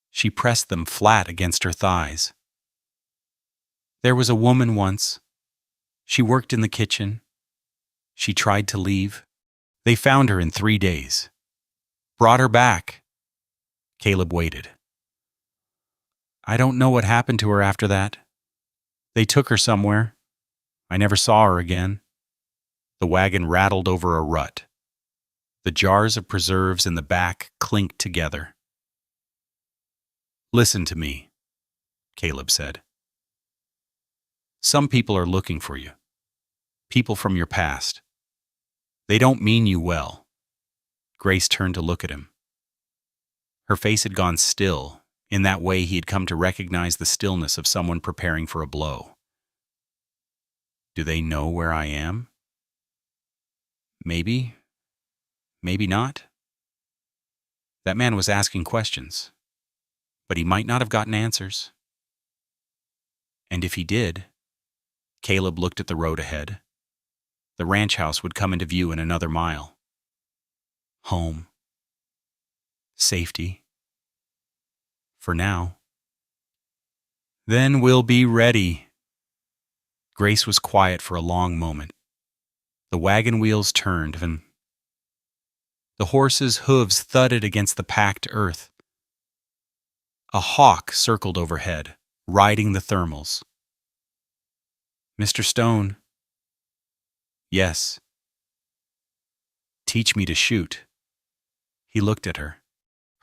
She pressed them flat against her thighs. There was a woman once. She worked in the kitchen. She tried to leave. They found her in 3 days. Brought her back. Caleb waited. I don't know what happened to her after that. They took her somewhere. I never saw her again. The wagon rattled over a rut. The jars of preserves in the back clinked together. Listen to me, Caleb said. Some people are looking for you. People from your past. They don't mean you well. Grace turned to look at him. Her face had gone still. In that way, he had come to recognize the stillness of someone preparing for a blow. Do they know where I am? Maybe. Maybe not. That man was asking questions, but he might not have gotten answers. And if he did, Caleb looked at the road ahead. The ranch house would come into view in another mile. Home. Safety. For now. Then we'll be ready. Grace was quiet for a long moment. The wagon wheels turned and the horses' hooves thudded against the packed earth. A hawk circled overhead, riding the thermals. Mr. Stone. Yes. Teach me to shoot. He looked at her.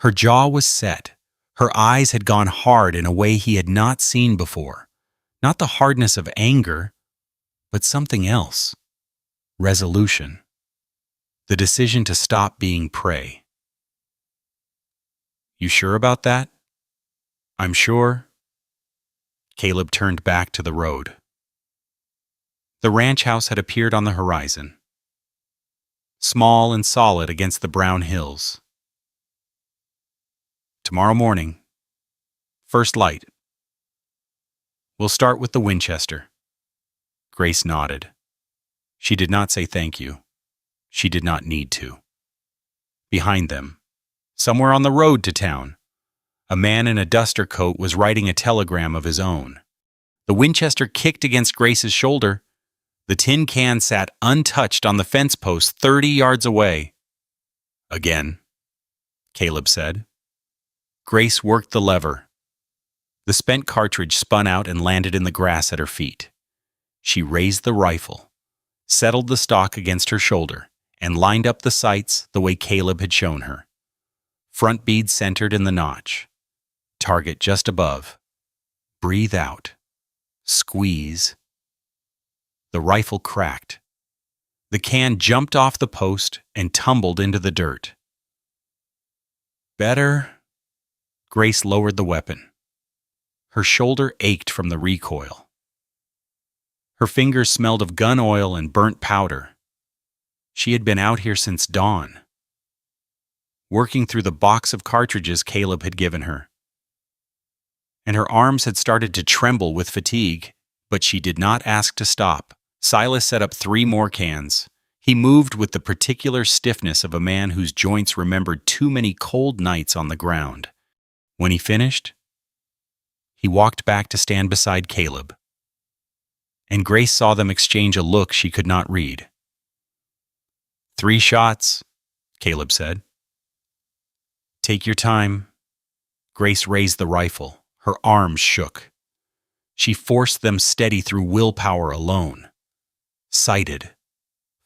Her jaw was set. Her eyes had gone hard in a way he had not seen before. Not the hardness of anger, but something else. Resolution. The decision to stop being prey. You sure about that? I'm sure. Caleb turned back to the road. The ranch house had appeared on the horizon, small and solid against the brown hills. Tomorrow morning, first light. We'll start with the Winchester. Grace nodded. She did not say thank you. She did not need to. Behind them, somewhere on the road to town, a man in a duster coat was writing a telegram of his own. The Winchester kicked against Grace's shoulder. The tin can sat untouched on the fence post 30 yards away. Again, Caleb said. Grace worked the lever. The spent cartridge spun out and landed in the grass at her feet. She raised the rifle, settled the stock against her shoulder, and lined up the sights the way Caleb had shown her. Front bead centered in the notch. Target just above. Breathe out. Squeeze. The rifle cracked. The can jumped off the post and tumbled into the dirt. Better. Grace lowered the weapon. Her shoulder ached from the recoil. Her fingers smelled of gun oil and burnt powder. She had been out here since dawn, working through the box of cartridges Caleb had given her. And her arms had started to tremble with fatigue, but she did not ask to stop. Silas set up 3 more cans. He moved with the particular stiffness of a man whose joints remembered too many cold nights on the ground. When he finished, he walked back to stand beside Caleb, and Grace saw them exchange a look she could not read. 3 shots, Caleb said. Take your time. Grace raised the rifle. Her arms shook. She forced them steady through willpower alone. Sighted.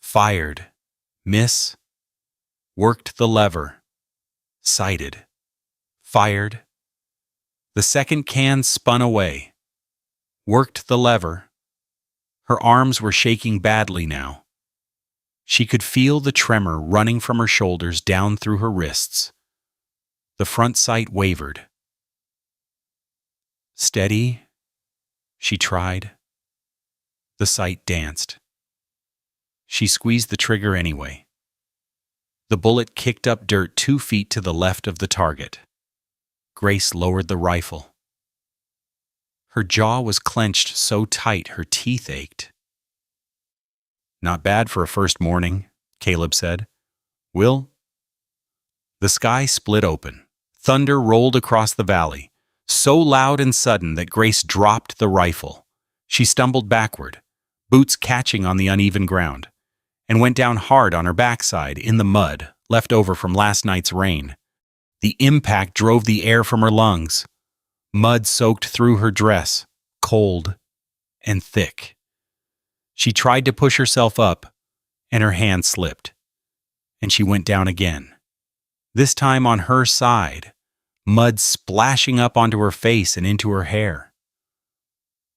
Fired. Miss. Worked the lever. Sighted. Fired. The second can spun away. Worked the lever. Her arms were shaking badly now. She could feel the tremor running from her shoulders down through her wrists. The front sight wavered. Steady, she tried. The sight danced. She squeezed the trigger anyway. The bullet kicked up dirt 2 feet to the left of the target. Grace lowered the rifle. Her jaw was clenched so tight her teeth ached. "Not bad for a first morning," Caleb said. "Will?" The sky split open. Thunder rolled across the valley, so loud and sudden that Grace dropped the rifle. She stumbled backward, boots catching on the uneven ground, and went down hard on her backside in the mud left over from last night's rain. The impact drove the air from her lungs. Mud soaked through her dress, cold and thick. She tried to push herself up, and her hand slipped, and she went down again. This time on her side, mud splashing up onto her face and into her hair.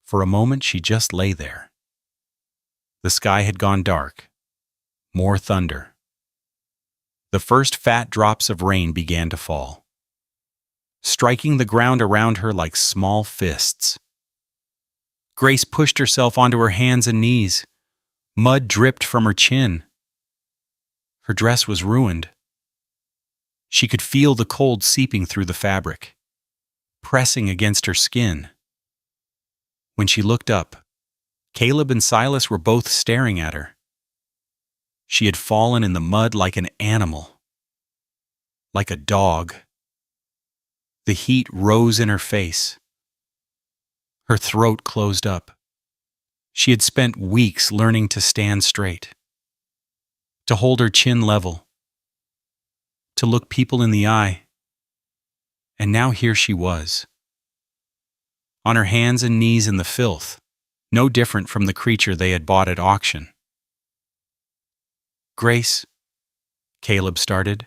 For a moment she just lay there. The sky had gone dark. More thunder. The first fat drops of rain began to fall, striking the ground around her like small fists. Grace pushed herself onto her hands and knees. Mud dripped from her chin. Her dress was ruined. She could feel the cold seeping through the fabric, pressing against her skin. When she looked up, Caleb and Silas were both staring at her. She had fallen in the mud like an animal, like a dog. The heat rose in her face. Her throat closed up. She had spent weeks learning to stand straight, to hold her chin level, to look people in the eye. And now here she was, on her hands and knees in the filth, no different from the creature they had bought at auction. "Grace," Caleb started.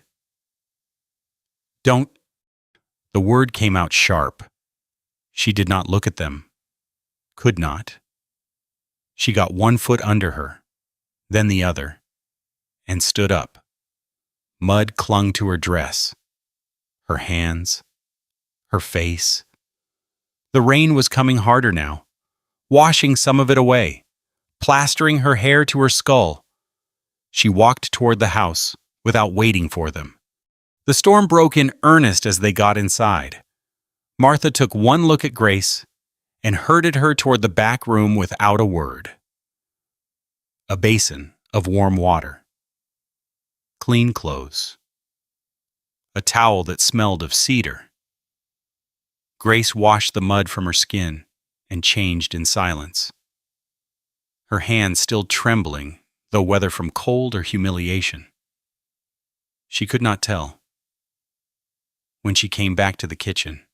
"Don't." The word came out sharp. She did not look at them. Could not. She got one foot under her, then the other, and stood up. Mud clung to her dress, her hands, her face. The rain was coming harder now, washing some of it away, plastering her hair to her skull. She walked toward the house without waiting for them. The storm broke in earnest as they got inside. Martha took one look at Grace and herded her toward the back room without a word. A basin of warm water. Clean clothes. A towel that smelled of cedar. Grace washed the mud from her skin and changed in silence. Her hands still trembling, though whether from cold or humiliation. She could not tell. When she came back to the kitchen,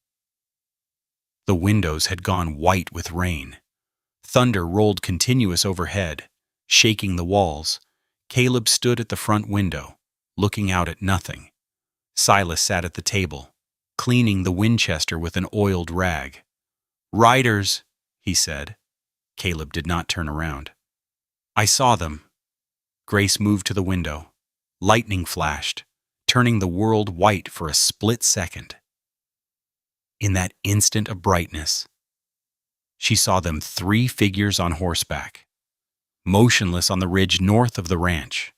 the windows had gone white with rain. Thunder rolled continuous overhead, shaking the walls. Caleb stood at the front window, looking out at nothing. Silas sat at the table, cleaning the Winchester with an oiled rag. "Riders," he said. Caleb did not turn around. "I saw them." Grace moved to the window. Lightning flashed, turning the world white for a split second. In that instant of brightness, she saw them 3 figures on horseback, motionless on the ridge north of the ranch.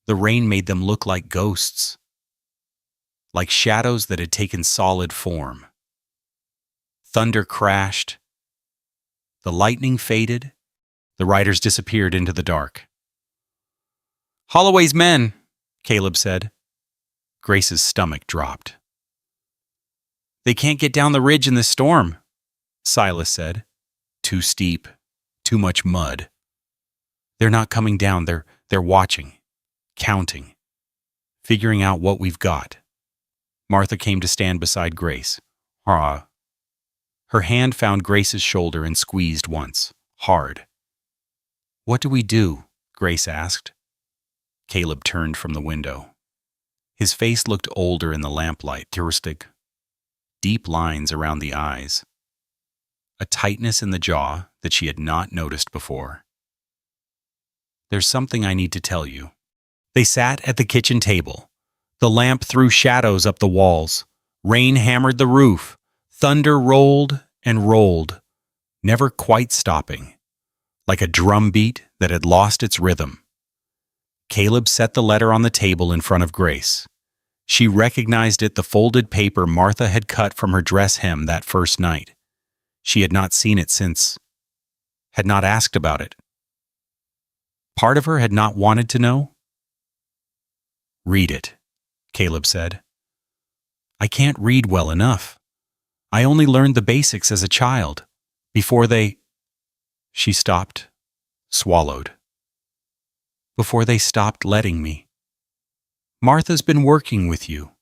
The rain made them look like ghosts, like shadows that had taken solid form. Thunder crashed. The lightning faded. The riders disappeared into the dark. "Holloway's men," Caleb said. Grace's stomach dropped. "They can't get down the ridge in this storm," Silas said. "Too steep, too much mud. They're not coming down, they're watching, counting, figuring out what we've got." Martha came to stand beside Grace. Her hand found Grace's shoulder and squeezed once, hard. "What do we do?" Grace asked. Caleb turned from the window. His face looked older in the lamplight, touristic. Deep lines around the eyes. A tightness in the jaw that she had not noticed before. "There's something I need to tell you." They sat at the kitchen table. The lamp threw shadows up the walls. Rain hammered the roof. Thunder rolled and rolled, never quite stopping, like a drum beat that had lost its rhythm. Caleb set the letter on the table in front of Grace. She recognized it, the folded paper Martha had cut from her dress hem that first night. She had not seen it since, had not asked about it. Part of her had not wanted to know. "Read it," Caleb said. "I can't read well enough. I only learned the basics as a child, before they—" She stopped, swallowed. "Before they stopped letting me. Martha's been working with you.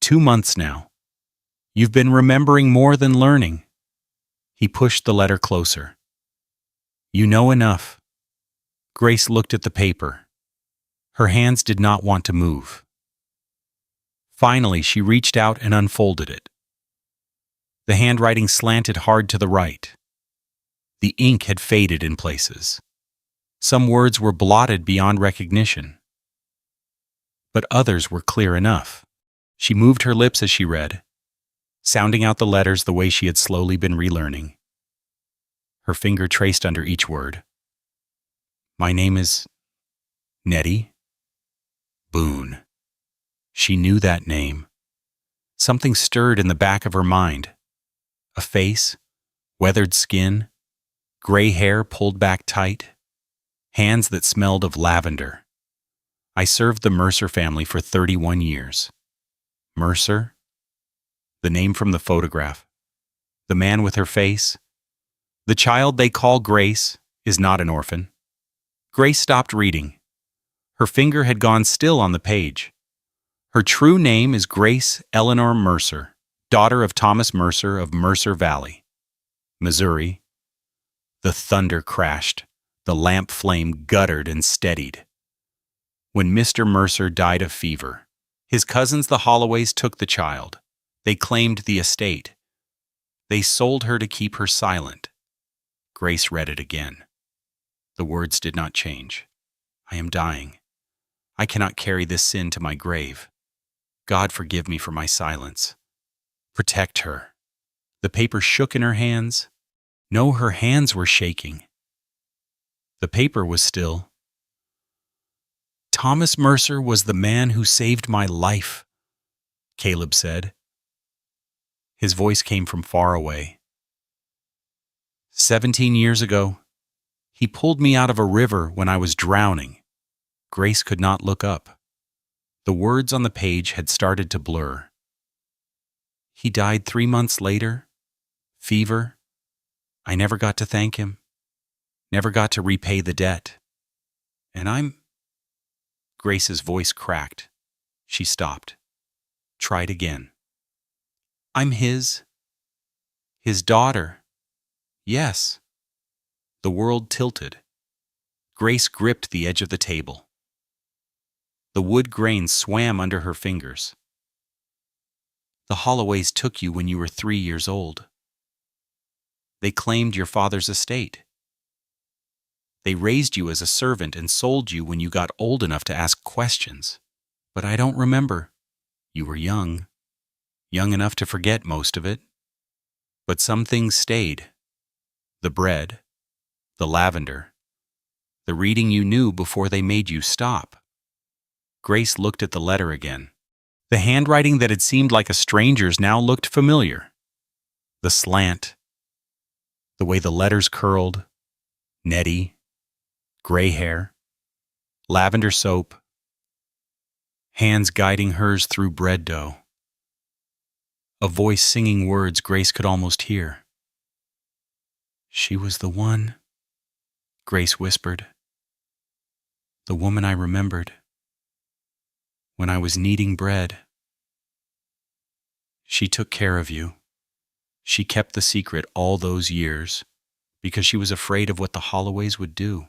2 months now. You've been remembering more than learning." He pushed the letter closer. "You know enough." Grace looked at the paper. Her hands did not want to move. Finally, she reached out and unfolded it. The handwriting slanted hard to the right. The ink had faded in places. Some words were blotted beyond recognition. But others were clear enough. She moved her lips as she read, sounding out the letters the way she had slowly been relearning. Her finger traced under each word. "My name is Nettie Boone." She knew that name. Something stirred in the back of her mind. A face, weathered skin, gray hair pulled back tight, hands that smelled of lavender. "I served the Mercer family for 31 years. Mercer? The name from the photograph. The man with her face. The child they call Grace is not an orphan." Grace stopped reading. Her finger had gone still on the page. "Her true name is Grace Eleanor Mercer, daughter of Thomas Mercer of Mercer Valley, Missouri." The thunder crashed. The lamp flame guttered and steadied. "When Mr. Mercer died of fever, his cousins the Holloways took the child. They claimed the estate. They sold her to keep her silent." Grace read it again. The words did not change. "I am dying. I cannot carry this sin to my grave. God forgive me for my silence. Protect her." The paper shook in her hands. No, her hands were shaking. The paper was still. "Thomas Mercer was the man who saved my life," Caleb said. His voice came from far away. 17 years ago, he pulled me out of a river when I was drowning." Grace could not look up. The words on the page had started to blur. "He died 3 months later. Fever. I never got to thank him. Never got to repay the debt. And I'm—" Grace's voice cracked. She stopped. Tried again. "I'm his daughter. Yes." The world tilted. Grace gripped the edge of the table. The wood grain swam under her fingers. "The Holloways took you when you were 3 years old. They claimed your father's estate. They raised you as a servant and sold you when you got old enough to ask questions. But I don't remember. You were young enough to forget most of it. But some things stayed. The bread, the lavender, the reading you knew before they made you stop." Grace looked at the letter again. The handwriting that had seemed like a stranger's now looked familiar. The slant, the way the letters curled, Nettie, gray hair, lavender soap, hands guiding hers through bread dough. A voice singing words Grace could almost hear. "She was the one," Grace whispered. "The woman I remembered. When I was kneading bread. She took care of you. She kept the secret all those years because she was afraid of what the Holloways would do.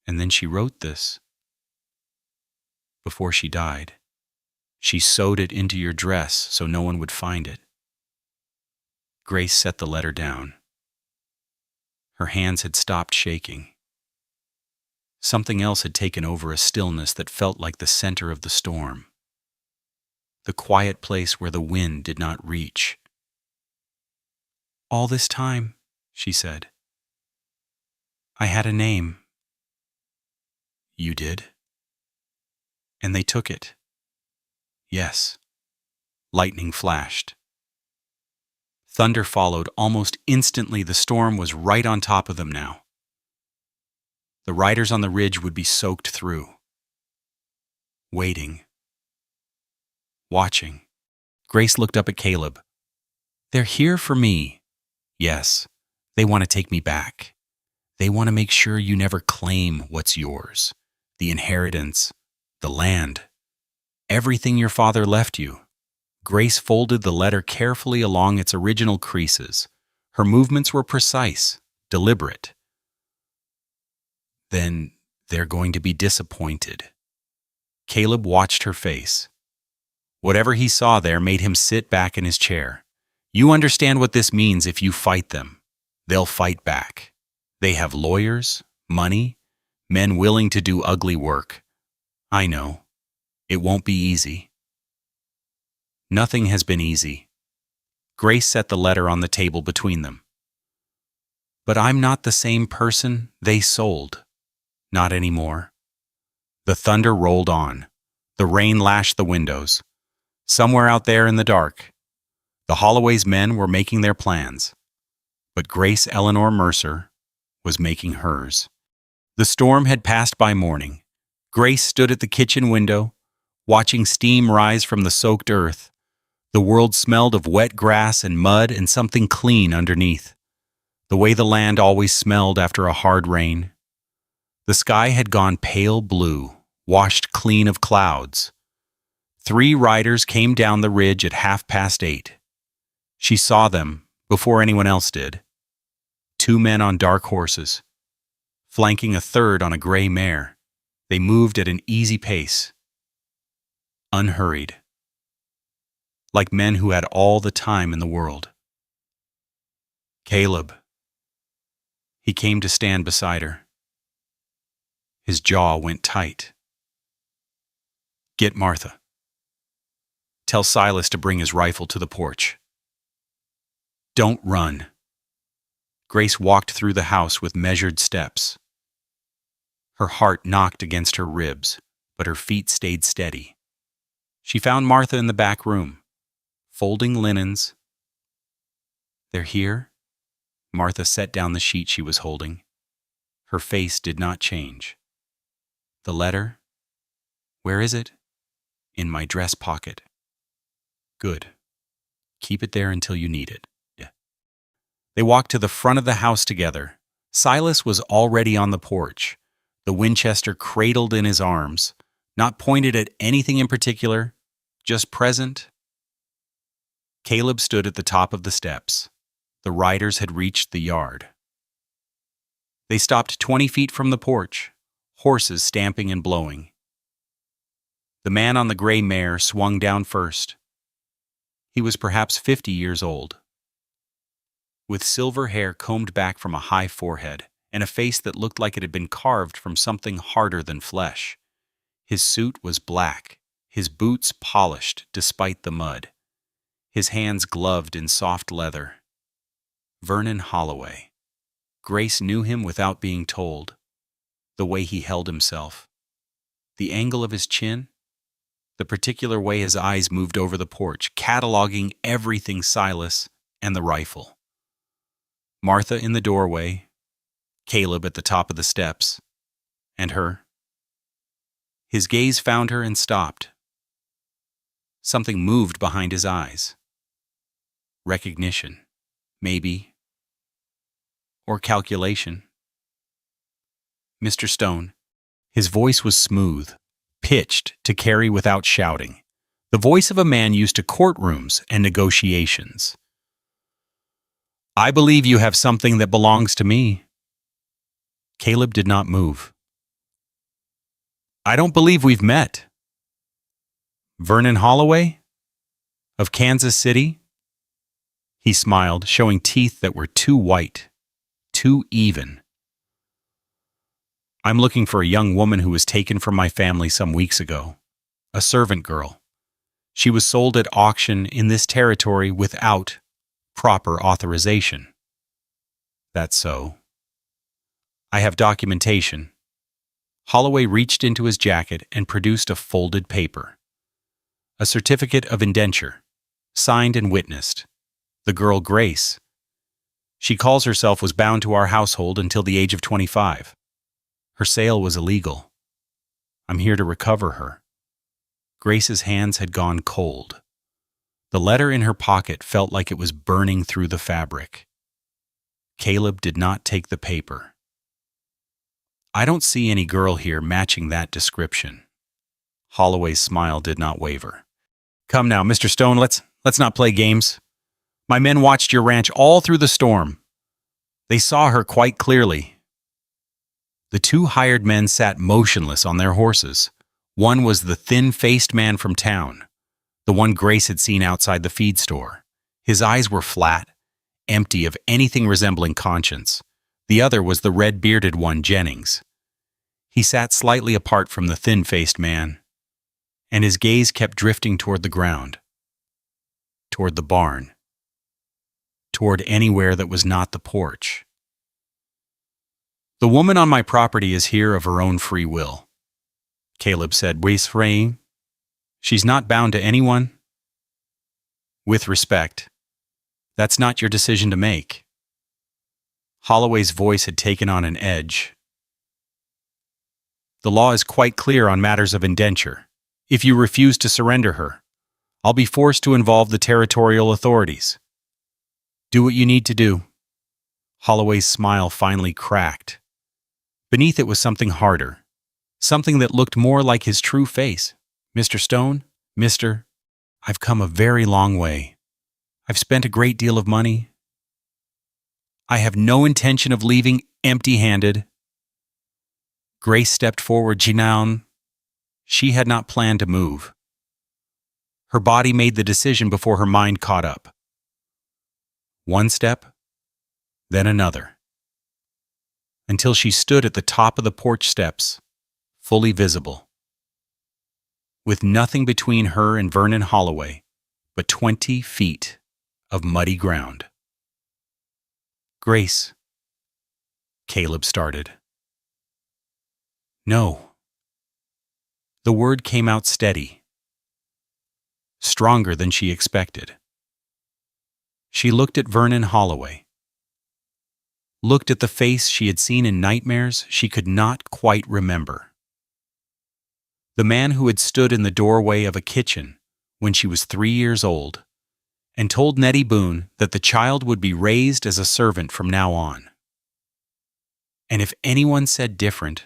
And then she wrote this. Before she died, she sewed it into your dress so no one would find it." Grace set the letter down. Her hands had stopped shaking. Something else had taken over, a stillness that felt like the center of the storm. The quiet place where the wind did not reach. "All this time," she said, I had a name. You did? And they took it. Yes. Lightning flashed. Thunder followed. Almost instantly, the storm was right on top of them now. The riders on the ridge would be soaked through. Waiting. Watching. Grace looked up at Caleb. They're here for me. Yes, they want to take me back. They want to make sure you never claim what's yours. The inheritance, the land, everything your father left you. Grace folded the letter carefully along its original creases. Her movements were precise, deliberate. Then they're going to be disappointed. Caleb watched her face. Whatever he saw there made him sit back in his chair. You understand what this means if you fight them. They'll fight back. They have lawyers, money, men willing to do ugly work. I know. It won't be easy. Nothing has been easy. Grace set the letter on the table between them. But I'm not the same person they sold. Not anymore. The thunder rolled on. The rain lashed the windows. Somewhere out there in the dark, the Holloway's men were making their plans. But Grace Eleanor Mercer was making hers. The storm had passed by morning. Grace stood at the kitchen window, watching steam rise from the soaked earth. The world smelled of wet grass and mud and something clean underneath, the way the land always smelled after a hard rain. The sky had gone pale blue, washed clean of clouds. 3 riders came down the ridge at 8:30. She saw them before anyone else did. 2 men on dark horses, flanking a third on a gray mare. They moved at an easy pace, unhurried, like men who had all the time in the world. Caleb. He came to stand beside her. His jaw went tight. Get Martha. Tell Silas to bring his rifle to the porch. Don't run. Grace walked through the house with measured steps. Her heart knocked against her ribs, but her feet stayed steady. She found Martha in the back room, folding linens. They're here? Martha set down the sheet she was holding. Her face did not change. The letter? Where is it? In my dress pocket. Good. Keep it there until you need it. Yeah. They walked to the front of the house together. Silas was already on the porch, the Winchester cradled in his arms, not pointed at anything in particular, just present. Caleb stood at the top of the steps. The riders had reached the yard. They stopped 20 feet from the porch, horses stamping and blowing. The man on the gray mare swung down first. He was perhaps 50 years old, with silver hair combed back from a high forehead and a face that looked like it had been carved from something harder than flesh. His suit was black, his boots polished despite the mud, his hands gloved in soft leather. Vernon Holloway. Grace knew him without being told. The way he held himself, the angle of his chin, the particular way his eyes moved over the porch, cataloging everything Silas and the rifle. Martha in the doorway, Caleb at the top of the steps, and her. His gaze found her and stopped. Something moved behind his eyes. Recognition, maybe, or calculation. Mr. Stone. His voice was smooth, pitched to carry without shouting, the voice of a man used to courtrooms and negotiations. I believe you have something that belongs to me. Caleb did not move. I don't believe we've met. Vernon Holloway? Of Kansas City? He smiled, showing teeth that were too white, too even. I'm looking for a young woman who was taken from my family some weeks ago. A servant girl. She was sold at auction in this territory without proper authorization. That's so. I have documentation. Holloway reached into his jacket and produced a folded paper. A certificate of indenture, signed and witnessed. The girl Grace. She calls herself was bound to our household until the age of 25. Her sale was illegal. I'm here to recover her. Grace's hands had gone cold. The letter in her pocket felt like it was burning through the fabric. Caleb did not take the paper. I don't see any girl here matching that description. Holloway's smile did not waver. Come now, Mr. Stone, let's not play games. My men watched your ranch all through the storm. They saw her quite clearly. The two hired men sat motionless on their horses. One was the thin-faced man from town, the one Grace had seen outside the feed store. His eyes were flat, empty of anything resembling conscience. The other was the red-bearded one, Jennings. He sat slightly apart from the thin-faced man, and his gaze kept drifting toward the ground, toward the barn, toward anywhere that was not the porch. The woman on my property is here of her own free will, Caleb said. She's not bound to anyone. With respect, that's not your decision to make. Holloway's voice had taken on an edge. The law is quite clear on matters of indenture. If you refuse to surrender her, I'll be forced to involve the territorial authorities. Do what you need to do. Holloway's smile finally cracked. Beneath it was something harder, something that looked more like his true face. Mr. Stone, I've come a very long way. I've spent a great deal of money. I have no intention of leaving empty-handed. Grace stepped forward. She had not planned to move. Her body made the decision before her mind caught up. One step, then another, until she stood at the top of the porch steps, fully visible, with nothing between her and Vernon Holloway but 20 feet of muddy ground. Grace, Caleb started. No. The word came out steady, stronger than she expected. She looked at Vernon Holloway, looked at the face she had seen in nightmares she could not quite remember. The man who had stood in the doorway of a kitchen when she was 3 years old and told Nettie Boone that the child would be raised as a servant from now on. And if anyone said different,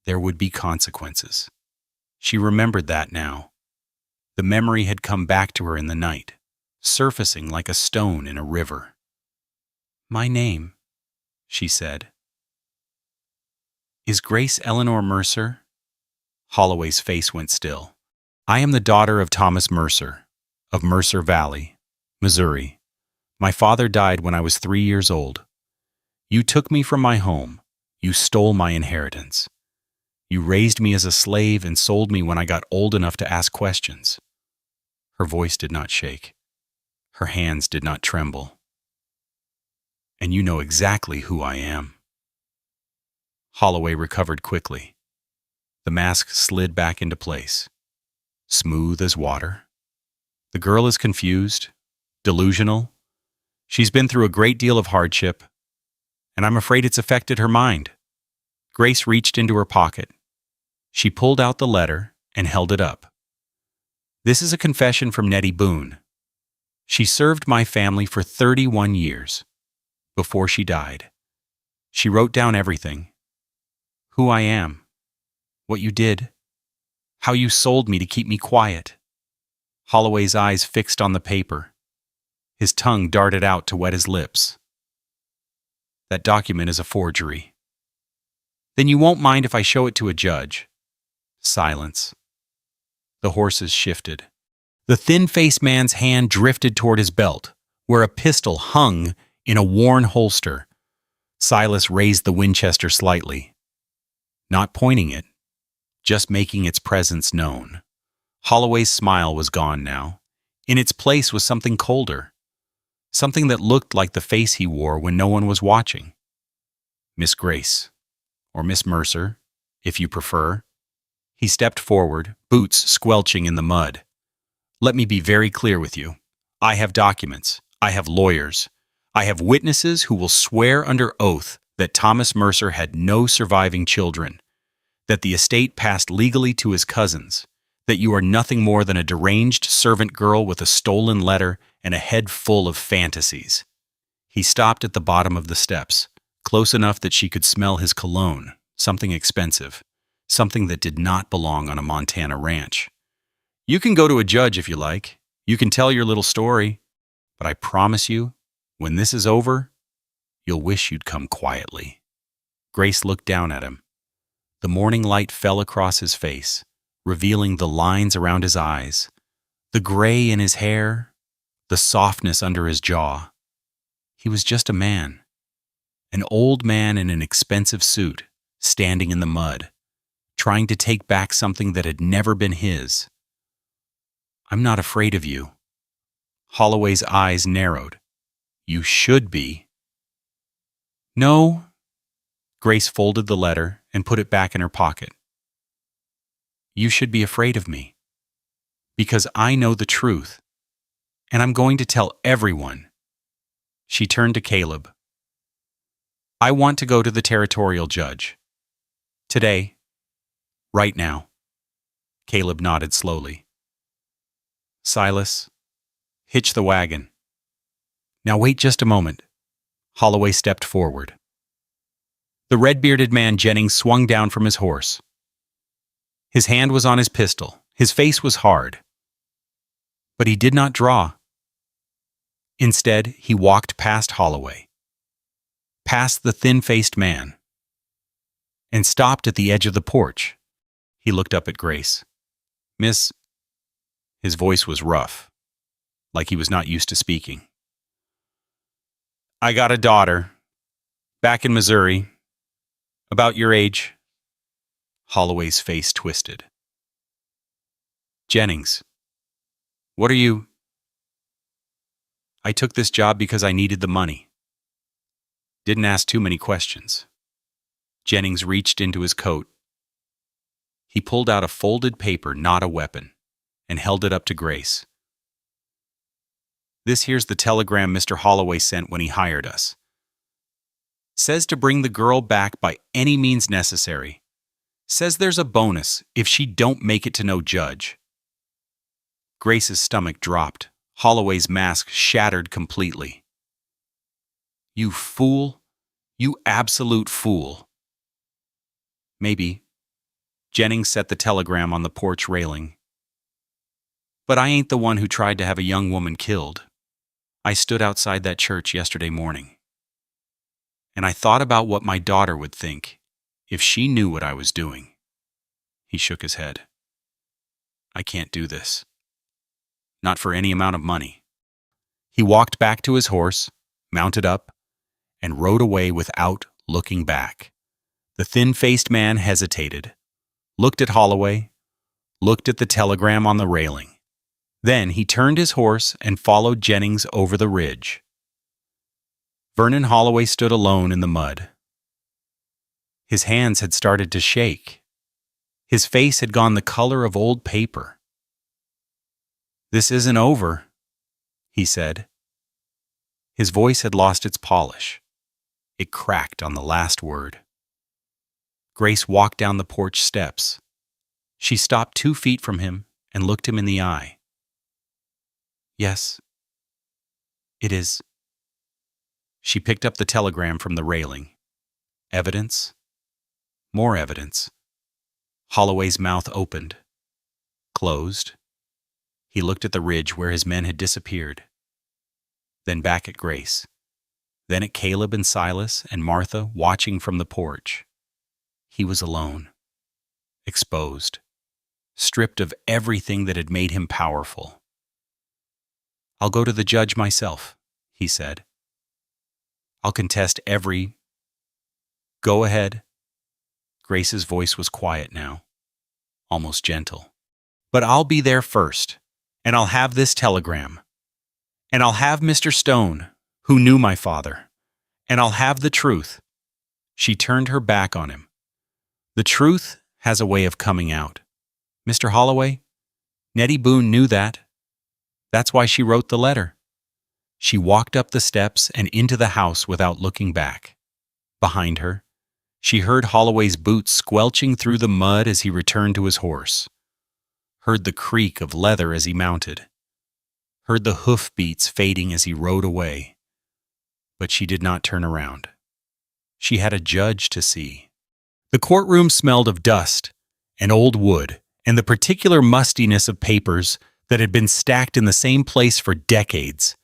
there would be consequences. She remembered that now. The memory had come back to her in the night, surfacing like a stone in a river. My name, she said, is Grace Eleanor Mercer? Holloway's face went still. I am the daughter of Thomas Mercer, of Mercer Valley, Missouri. My father died when I was 3 years old. You took me from my home. You stole my inheritance. You raised me as a slave and sold me when I got old enough to ask questions. Her voice did not shake. Her hands did not tremble. And you know exactly who I am. Holloway recovered quickly. The mask slid back into place, smooth as water. The girl is confused, delusional. She's been through a great deal of hardship, and I'm afraid it's affected her mind. Grace reached into her pocket. She pulled out the letter and held it up. This is a confession from Nettie Boone. She served my family for 31 years. Before she died, she wrote down everything. Who I am, what you did, how you sold me to keep me quiet. Holloway's eyes fixed on the paper. His tongue darted out to wet his lips. That document is a forgery. Then you won't mind if I show it to a judge. Silence. The horses shifted. The thin-faced man's hand drifted toward his belt, where a pistol hung in a worn holster. Silas raised the Winchester slightly, not pointing it, just making its presence known. Holloway's smile was gone now. In its place was something colder, something that looked like the face he wore when no one was watching. Miss Grace, or Miss Mercer, if you prefer. He stepped forward, boots squelching in the mud. Let me be very clear with you. I have documents. I have lawyers. I have witnesses who will swear under oath that Thomas Mercer had no surviving children, that the estate passed legally to his cousins, that you are nothing more than a deranged servant girl with a stolen letter and a head full of fantasies. He stopped at the bottom of the steps, close enough that she could smell his cologne, something expensive, something that did not belong on a Montana ranch. You can go to a judge if you like. You can tell your little story. But I promise you, when this is over, you'll wish you'd come quietly. Grace looked down at him. The morning light fell across his face, revealing the lines around his eyes, the gray in his hair, the softness under his jaw. He was just a man, an old man in an expensive suit, standing in the mud, trying to take back something that had never been his. I'm not afraid of you. Holloway's eyes narrowed. You should be. No. Grace folded the letter and put it back in her pocket. You should be afraid of me. Because I know the truth. And I'm going to tell everyone. She turned to Caleb. I want to go to the territorial judge. Today. Right now. Caleb nodded slowly. Silas, hitch the wagon. Now wait just a moment. Holloway stepped forward. The red-bearded man Jennings swung down from his horse. His hand was on his pistol. His face was hard. But he did not draw. Instead, he walked past Holloway, past the thin-faced man, and stopped at the edge of the porch. He looked up at Grace. Miss... His voice was rough, like he was not used to speaking. I got a daughter, back in Missouri, about your age. Holloway's face twisted. Jennings, what are you... I took this job because I needed the money. Didn't ask too many questions. Jennings reached into his coat. He pulled out a folded paper, not a weapon, and held it up to Grace. This here's the telegram Mr. Holloway sent when he hired us. Says to bring the girl back by any means necessary. Says there's a bonus if she don't make it to no judge. Grace's stomach dropped. Holloway's mask shattered completely. You fool. You absolute fool. Maybe. Jennings set the telegram on the porch railing. But I ain't the one who tried to have a young woman killed. I stood outside that church yesterday morning. And I thought about what my daughter would think if she knew what I was doing. He shook his head. I can't do this. Not for any amount of money. He walked back to his horse, mounted up, and rode away without looking back. The thin-faced man hesitated, looked at Holloway, looked at the telegram on the railing. Then he turned his horse and followed Jennings over the ridge. Vernon Holloway stood alone in the mud. His hands had started to shake. His face had gone the color of old paper. This isn't over, he said. His voice had lost its polish. It cracked on the last word. Grace walked down the porch steps. She stopped 2 feet from him and looked him in the eye. Yes, it is. She picked up the telegram from the railing. Evidence? More evidence. Holloway's mouth opened, closed. He looked at the ridge where his men had disappeared. Then back at Grace. Then at Caleb and Silas and Martha watching from the porch. He was alone, exposed, stripped of everything that had made him powerful. I'll go to the judge myself, he said. I'll contest every... Go ahead. Grace's voice was quiet now, almost gentle. But I'll be there first, and I'll have this telegram. And I'll have Mr. Stone, who knew my father. And I'll have the truth. She turned her back on him, The truth has a way of coming out. Mr. Holloway, Nettie Boone knew that. That's why she wrote the letter. She walked up the steps and into the house without looking back. Behind her, she heard Holloway's boots squelching through the mud as he returned to his horse, heard the creak of leather as he mounted, heard the hoof beats fading as he rode away. But she did not turn around. She had a judge to see. The courtroom smelled of dust and old wood and the particular mustiness of papers that had been stacked in the same place for decades.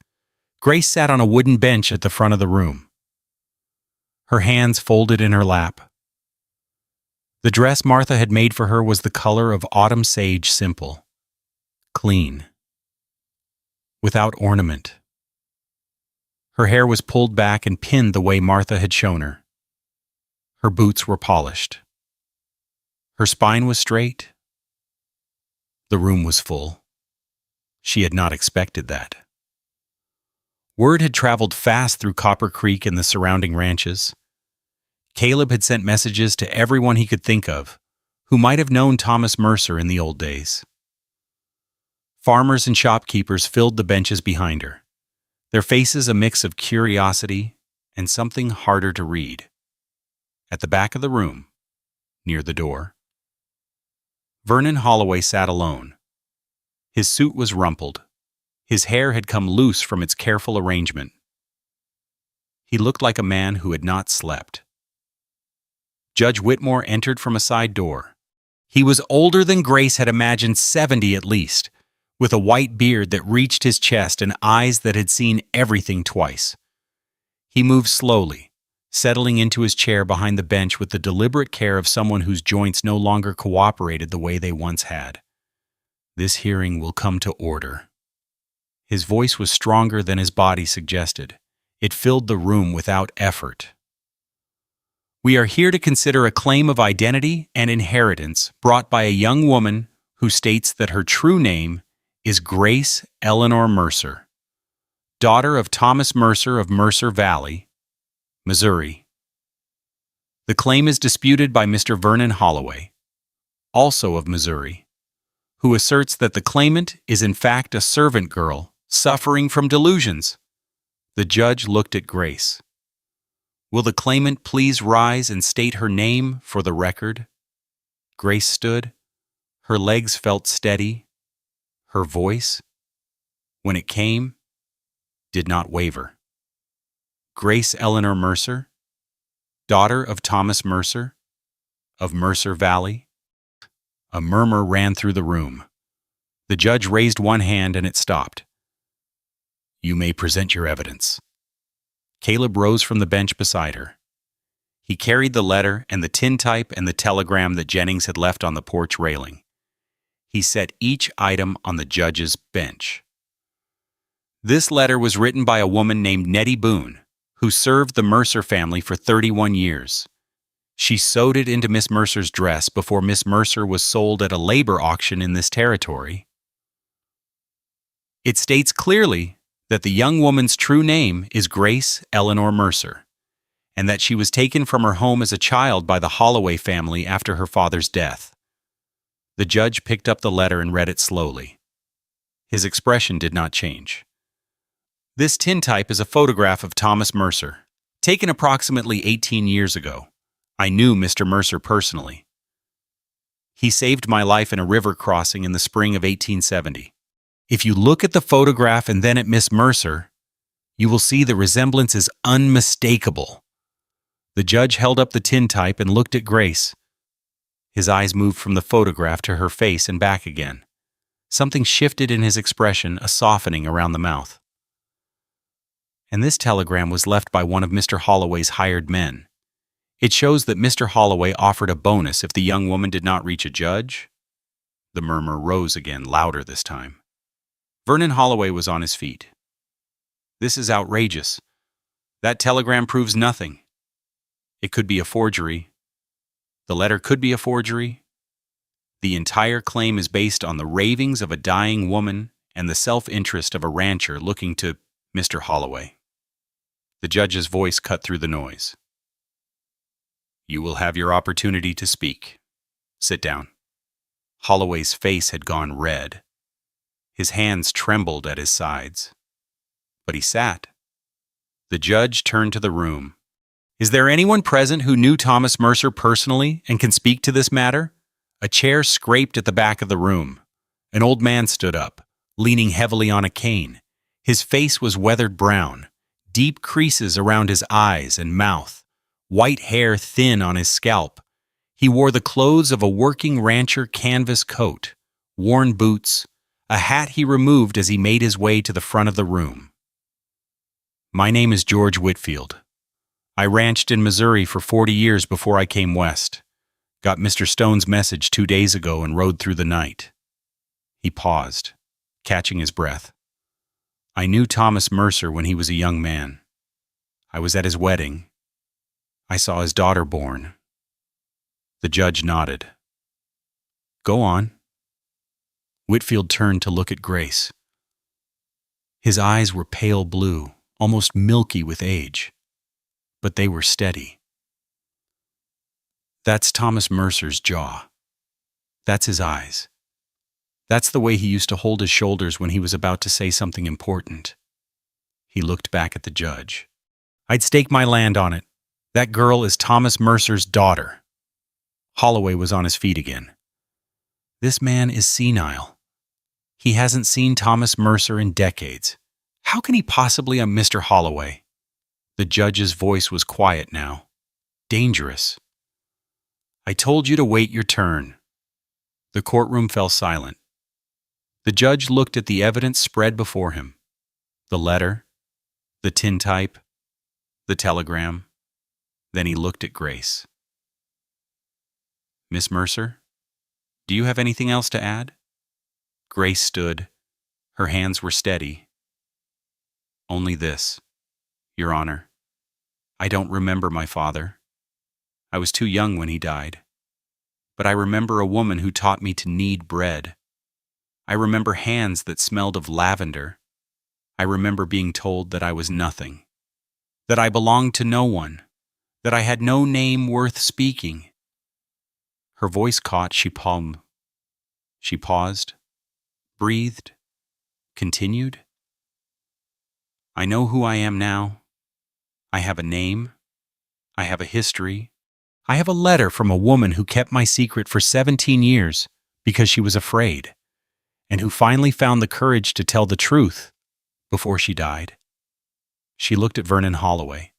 Grace sat on a wooden bench at the front of the room, her hands folded in her lap. The dress Martha had made for her was the color of autumn sage, simple, clean, without ornament. Her hair was pulled back and pinned the way Martha had shown her. Her boots were polished. Her spine was straight. The room was full. She had not expected that. Word had traveled fast through Copper Creek and the surrounding ranches. Caleb had sent messages to everyone he could think of, who might have known Thomas Mercer in the old days. Farmers and shopkeepers filled the benches behind her, their faces a mix of curiosity and something harder to read. At the back of the room, near the door, Vernon Holloway sat alone. His suit was rumpled. His hair had come loose from its careful arrangement. He looked like a man who had not slept. Judge Whitmore entered from a side door. He was older than Grace had imagined, 70 at least, with a white beard that reached his chest and eyes that had seen everything twice. He moved slowly, settling into his chair behind the bench with the deliberate care of someone whose joints no longer cooperated the way they once had. This hearing will come to order. His voice was stronger than his body suggested. It filled the room without effort. We are here to consider a claim of identity and inheritance brought by a young woman who states that her true name is Grace Eleanor Mercer, daughter of Thomas Mercer of Mercer Valley, Missouri. The claim is disputed by Mr. Vernon Holloway, also of Missouri, who asserts that the claimant is in fact a servant girl suffering from delusions. The judge looked at Grace. Will the claimant please rise and state her name for the record? Grace stood. Her legs felt steady. Her voice, when it came, did not waver. Grace Eleanor Mercer, daughter of Thomas Mercer, of Mercer Valley. A murmur ran through the room. The judge raised one hand and it stopped. You may present your evidence. Caleb rose from the bench beside her. He carried the letter and the tintype and the telegram that Jennings had left on the porch railing. He set each item on the judge's bench. This letter was written by a woman named Nettie Boone, who served the Mercer family for 31 years. She sewed it into Miss Mercer's dress before Miss Mercer was sold at a labor auction in this territory. It states clearly that the young woman's true name is Grace Eleanor Mercer, and that she was taken from her home as a child by the Holloway family after her father's death. The judge picked up the letter and read it slowly. His expression did not change. This tintype is a photograph of Thomas Mercer, taken approximately 18 years ago. I knew Mr. Mercer personally. He saved my life in a river crossing in the spring of 1870. If you look at the photograph and then at Miss Mercer, you will see the resemblance is unmistakable. The judge held up the tintype and looked at Grace. His eyes moved from the photograph to her face and back again. Something shifted in his expression, a softening around the mouth. And this telegram was left by one of Mr. Holloway's hired men. It shows that Mr. Holloway offered a bonus if the young woman did not reach a judge. The murmur rose again, louder this time. Vernon Holloway was on his feet. This is outrageous. That telegram proves nothing. It could be a forgery. The letter could be a forgery. The entire claim is based on the ravings of a dying woman and the self-interest of a rancher looking to Mr. Holloway. The judge's voice cut through the noise. You will have your opportunity to speak. Sit down." Holloway's face had gone red. His hands trembled at his sides. But he sat. The judge turned to the room. "Is there anyone present who knew Thomas Mercer personally and can speak to this matter?" A chair scraped at the back of the room. An old man stood up, leaning heavily on a cane. His face was weathered brown, deep creases around his eyes and mouth, white hair thin on his scalp. He wore the clothes of a working rancher canvas coat, worn boots, a hat he removed as he made his way to the front of the room. "My name is George Whitfield. I ranched in Missouri for 40 years before I came west. Got Mr. Stone's message 2 days ago and rode through the night." He paused, catching his breath. "I knew Thomas Mercer when he was a young man. I was at his wedding. I saw his daughter born." The judge nodded. "Go on." Whitfield turned to look at Grace. His eyes were pale blue, almost milky with age, but they were steady. "That's Thomas Mercer's jaw. That's his eyes. That's the way he used to hold his shoulders when he was about to say something important." He looked back at the judge. "I'd stake my land on it. That girl is Thomas Mercer's daughter." Holloway was on his feet again. "This man is senile. He hasn't seen Thomas Mercer in decades. How can he possibly be Mr. Holloway?" The judge's voice was quiet now. Dangerous. "I told you to wait your turn." The courtroom fell silent. The judge looked at the evidence spread before him. The letter, the tintype, the telegram. Then he looked at Grace. "Miss Mercer, do you have anything else to add?" Grace stood. Her hands were steady. "Only this, Your Honor. I don't remember my father. I was too young when he died. But I remember a woman who taught me to knead bread. I remember hands that smelled of lavender. I remember being told that I was nothing, that I belonged to no one, that I had no name worth speaking." Her voice caught. She paused, breathed, continued. "I know who I am now. I have a name. I have a history. I have a letter from a woman who kept my secret for 17 years because she was afraid, and who finally found the courage to tell the truth before she died." She looked at Vernon Holloway.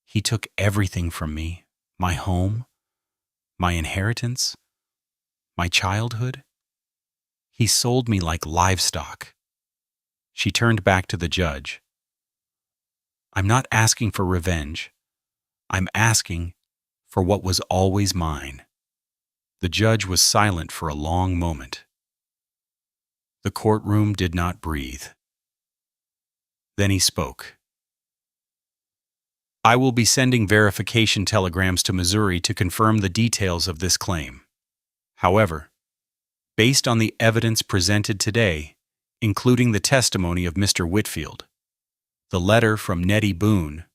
"He took everything from me, my home, my inheritance, my childhood. He sold me like livestock." She turned back to the judge. "I'm not asking for revenge. I'm asking for what was always mine." The judge was silent for a long moment. The courtroom did not breathe. Then he spoke. "I will be sending verification telegrams to Missouri to confirm the details of this claim. However, based on the evidence presented today, including the testimony of Mr. Whitfield, the letter from Nettie Boone,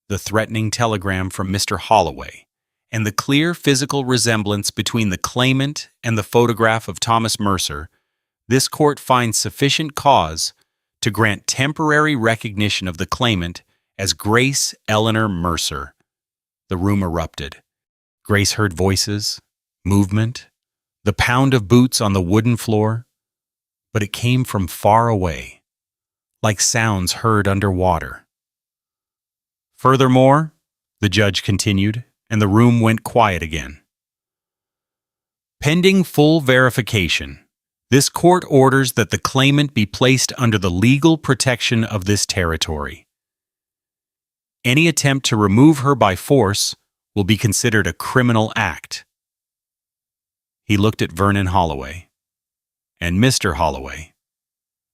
the threatening telegram from Mr. Holloway, and the clear physical resemblance between the claimant and the photograph of Thomas Mercer, this court finds sufficient cause to grant temporary recognition of the claimant as Grace Eleanor Mercer." The room erupted. Grace heard voices, movement, the pound of boots on the wooden floor, but it came from far away, like sounds heard underwater. "Furthermore," the judge continued, and the room went quiet again. "Pending full verification, this court orders that the claimant be placed under the legal protection of this territory. Any attempt to remove her by force will be considered a criminal act." He looked at Vernon Holloway. "And Mr. Holloway,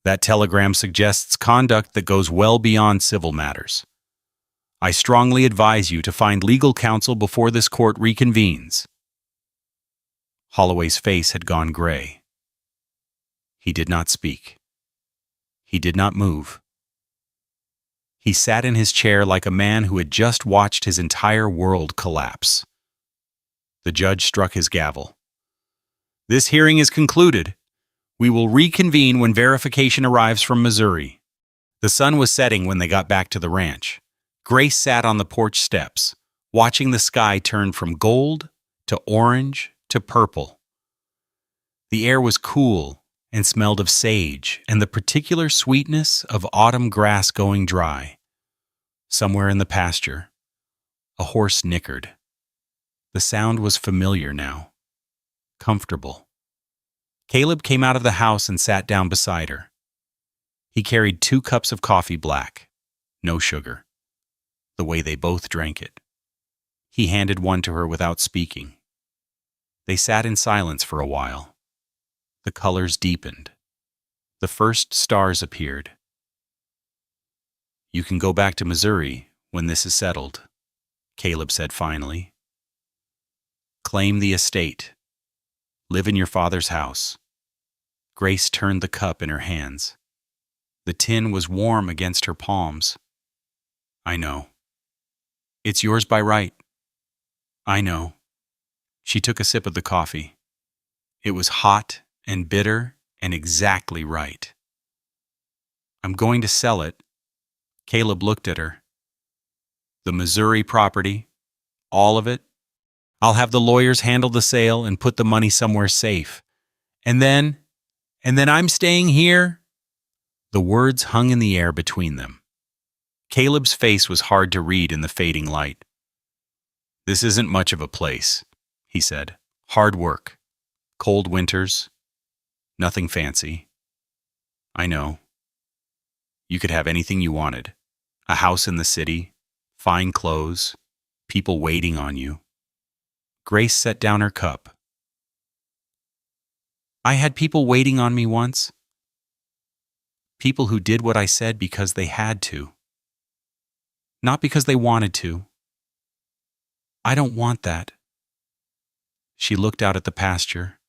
that telegram suggests conduct that goes well beyond civil matters. I strongly advise you to find legal counsel before this court reconvenes." Holloway's face had gone gray. He did not speak. He did not move. He sat in his chair like a man who had just watched his entire world collapse. The judge struck his gavel. "This hearing is concluded. We will reconvene when verification arrives from Missouri." The sun was setting when they got back to the ranch. Grace sat on the porch steps, watching the sky turn from gold to orange to purple. The air was cool and smelled of sage and the particular sweetness of autumn grass going dry. Somewhere in the pasture, a horse nickered. The sound was familiar now, comfortable. Caleb came out of the house and sat down beside her. He carried 2 cups of coffee black, no sugar, the way they both drank it. He handed one to her without speaking. They sat in silence for a while. The colors deepened. The first stars appeared. "You can go back to Missouri when this is settled," Caleb said finally. "Claim the estate. Live in your father's house." Grace turned the cup in her hands. The tin was warm against her palms. "I know. It's yours by right." "I know." She took a sip of the coffee. It was hot and bitter and exactly right. "I'm going to sell it." Caleb looked at her. "The Missouri property, all of it? I'll have the lawyers handle the sale and put the money somewhere safe. And then I'm staying here?" The words hung in the air between them. Caleb's face was hard to read in the fading light. "This isn't much of a place," he said. "Hard work. Cold winters. Nothing fancy." "I know. You could have anything you wanted. A house in the city, fine clothes, people waiting on you." Grace set down her cup. "I had people waiting on me once. People who did what I said because they had to. Not because they wanted to. I don't want that." She looked out at the pasture,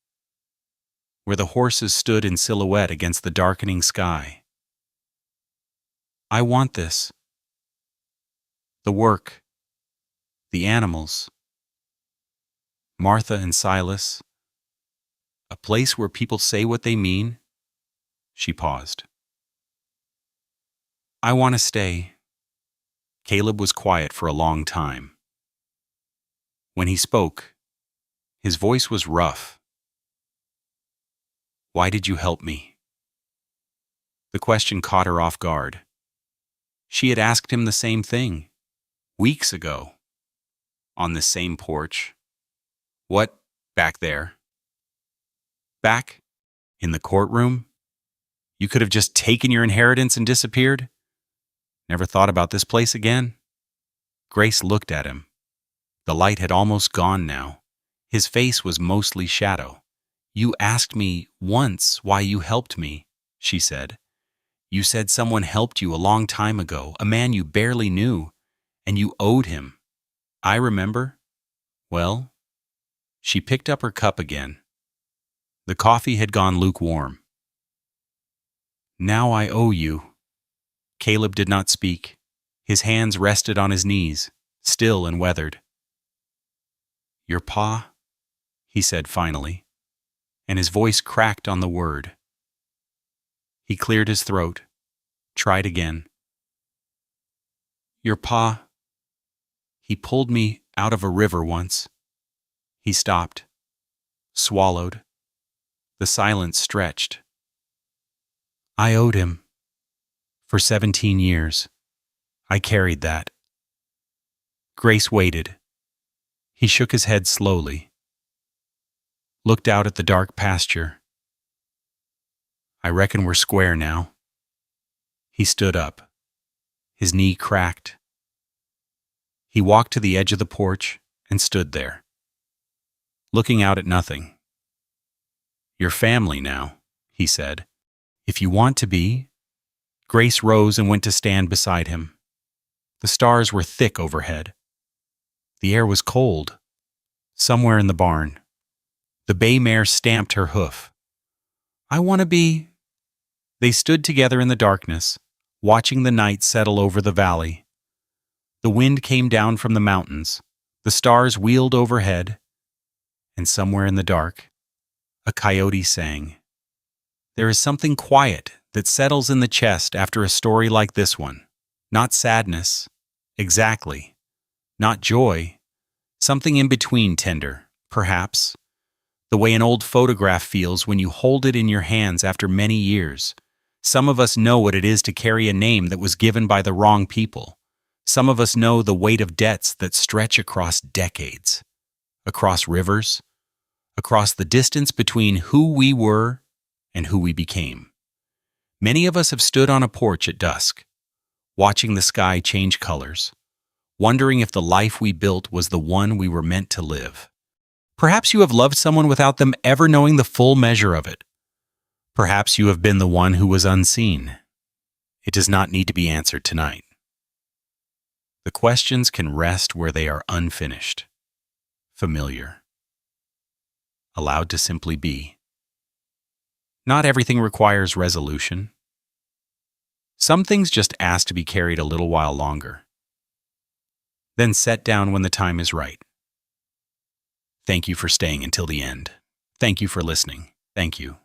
where the horses stood in silhouette against the darkening sky. "I want this. The work. The animals. Martha and Silas. A place where people say what they mean." She paused. "I want to stay." Caleb was quiet for a long time. When he spoke, his voice was rough. "Why did you help me?" The question caught her off guard. She had asked him the same thing, weeks ago, on this same porch. "What, back there?" "Back? In the courtroom? You could have just taken your inheritance and disappeared? Never thought about this place again?" Grace looked at him. The light had almost gone now. His face was mostly shadow. "You asked me once why you helped me," she said. "You said someone helped you a long time ago, a man you barely knew, and you owed him. I remember. Well," she picked up her cup again. The coffee had gone lukewarm. "Now I owe you." Caleb did not speak. His hands rested on his knees, still and weathered. "Your pa?" he said finally, and his voice cracked on the word. He cleared his throat, tried again. "Your pa, he pulled me out of a river once." He stopped, swallowed. The silence stretched. "I owed him. For 17 years. I carried that." Grace waited. He shook his head slowly, looked out at the dark pasture. "I reckon we're square now." He stood up. His knee cracked. He walked to the edge of the porch and stood there, looking out at nothing. "You're family now," he said. "If you want to be." Grace rose and went to stand beside him. The stars were thick overhead. The air was cold. Somewhere in the barn, the bay mare stamped her hoof. "I want to be." They stood together in the darkness, watching the night settle over the valley. The wind came down from the mountains, the stars wheeled overhead, and somewhere in the dark, a coyote sang. There is something quiet that settles in the chest after a story like this one. Not sadness, exactly. Not joy. Something in between tender, perhaps. The way an old photograph feels when you hold it in your hands after many years. Some of us know what it is to carry a name that was given by the wrong people. Some of us know the weight of debts that stretch across decades, across rivers, across the distance between who we were and who we became. Many of us have stood on a porch at dusk, watching the sky change colors, wondering if the life we built was the one we were meant to live. Perhaps you have loved someone without them ever knowing the full measure of it. Perhaps you have been the one who was unseen. It does not need to be answered tonight. The questions can rest where they are unfinished, familiar, allowed to simply be. Not everything requires resolution. Some things just ask to be carried a little while longer, then set down when the time is right. Thank you for staying until the end. Thank you for listening. Thank you.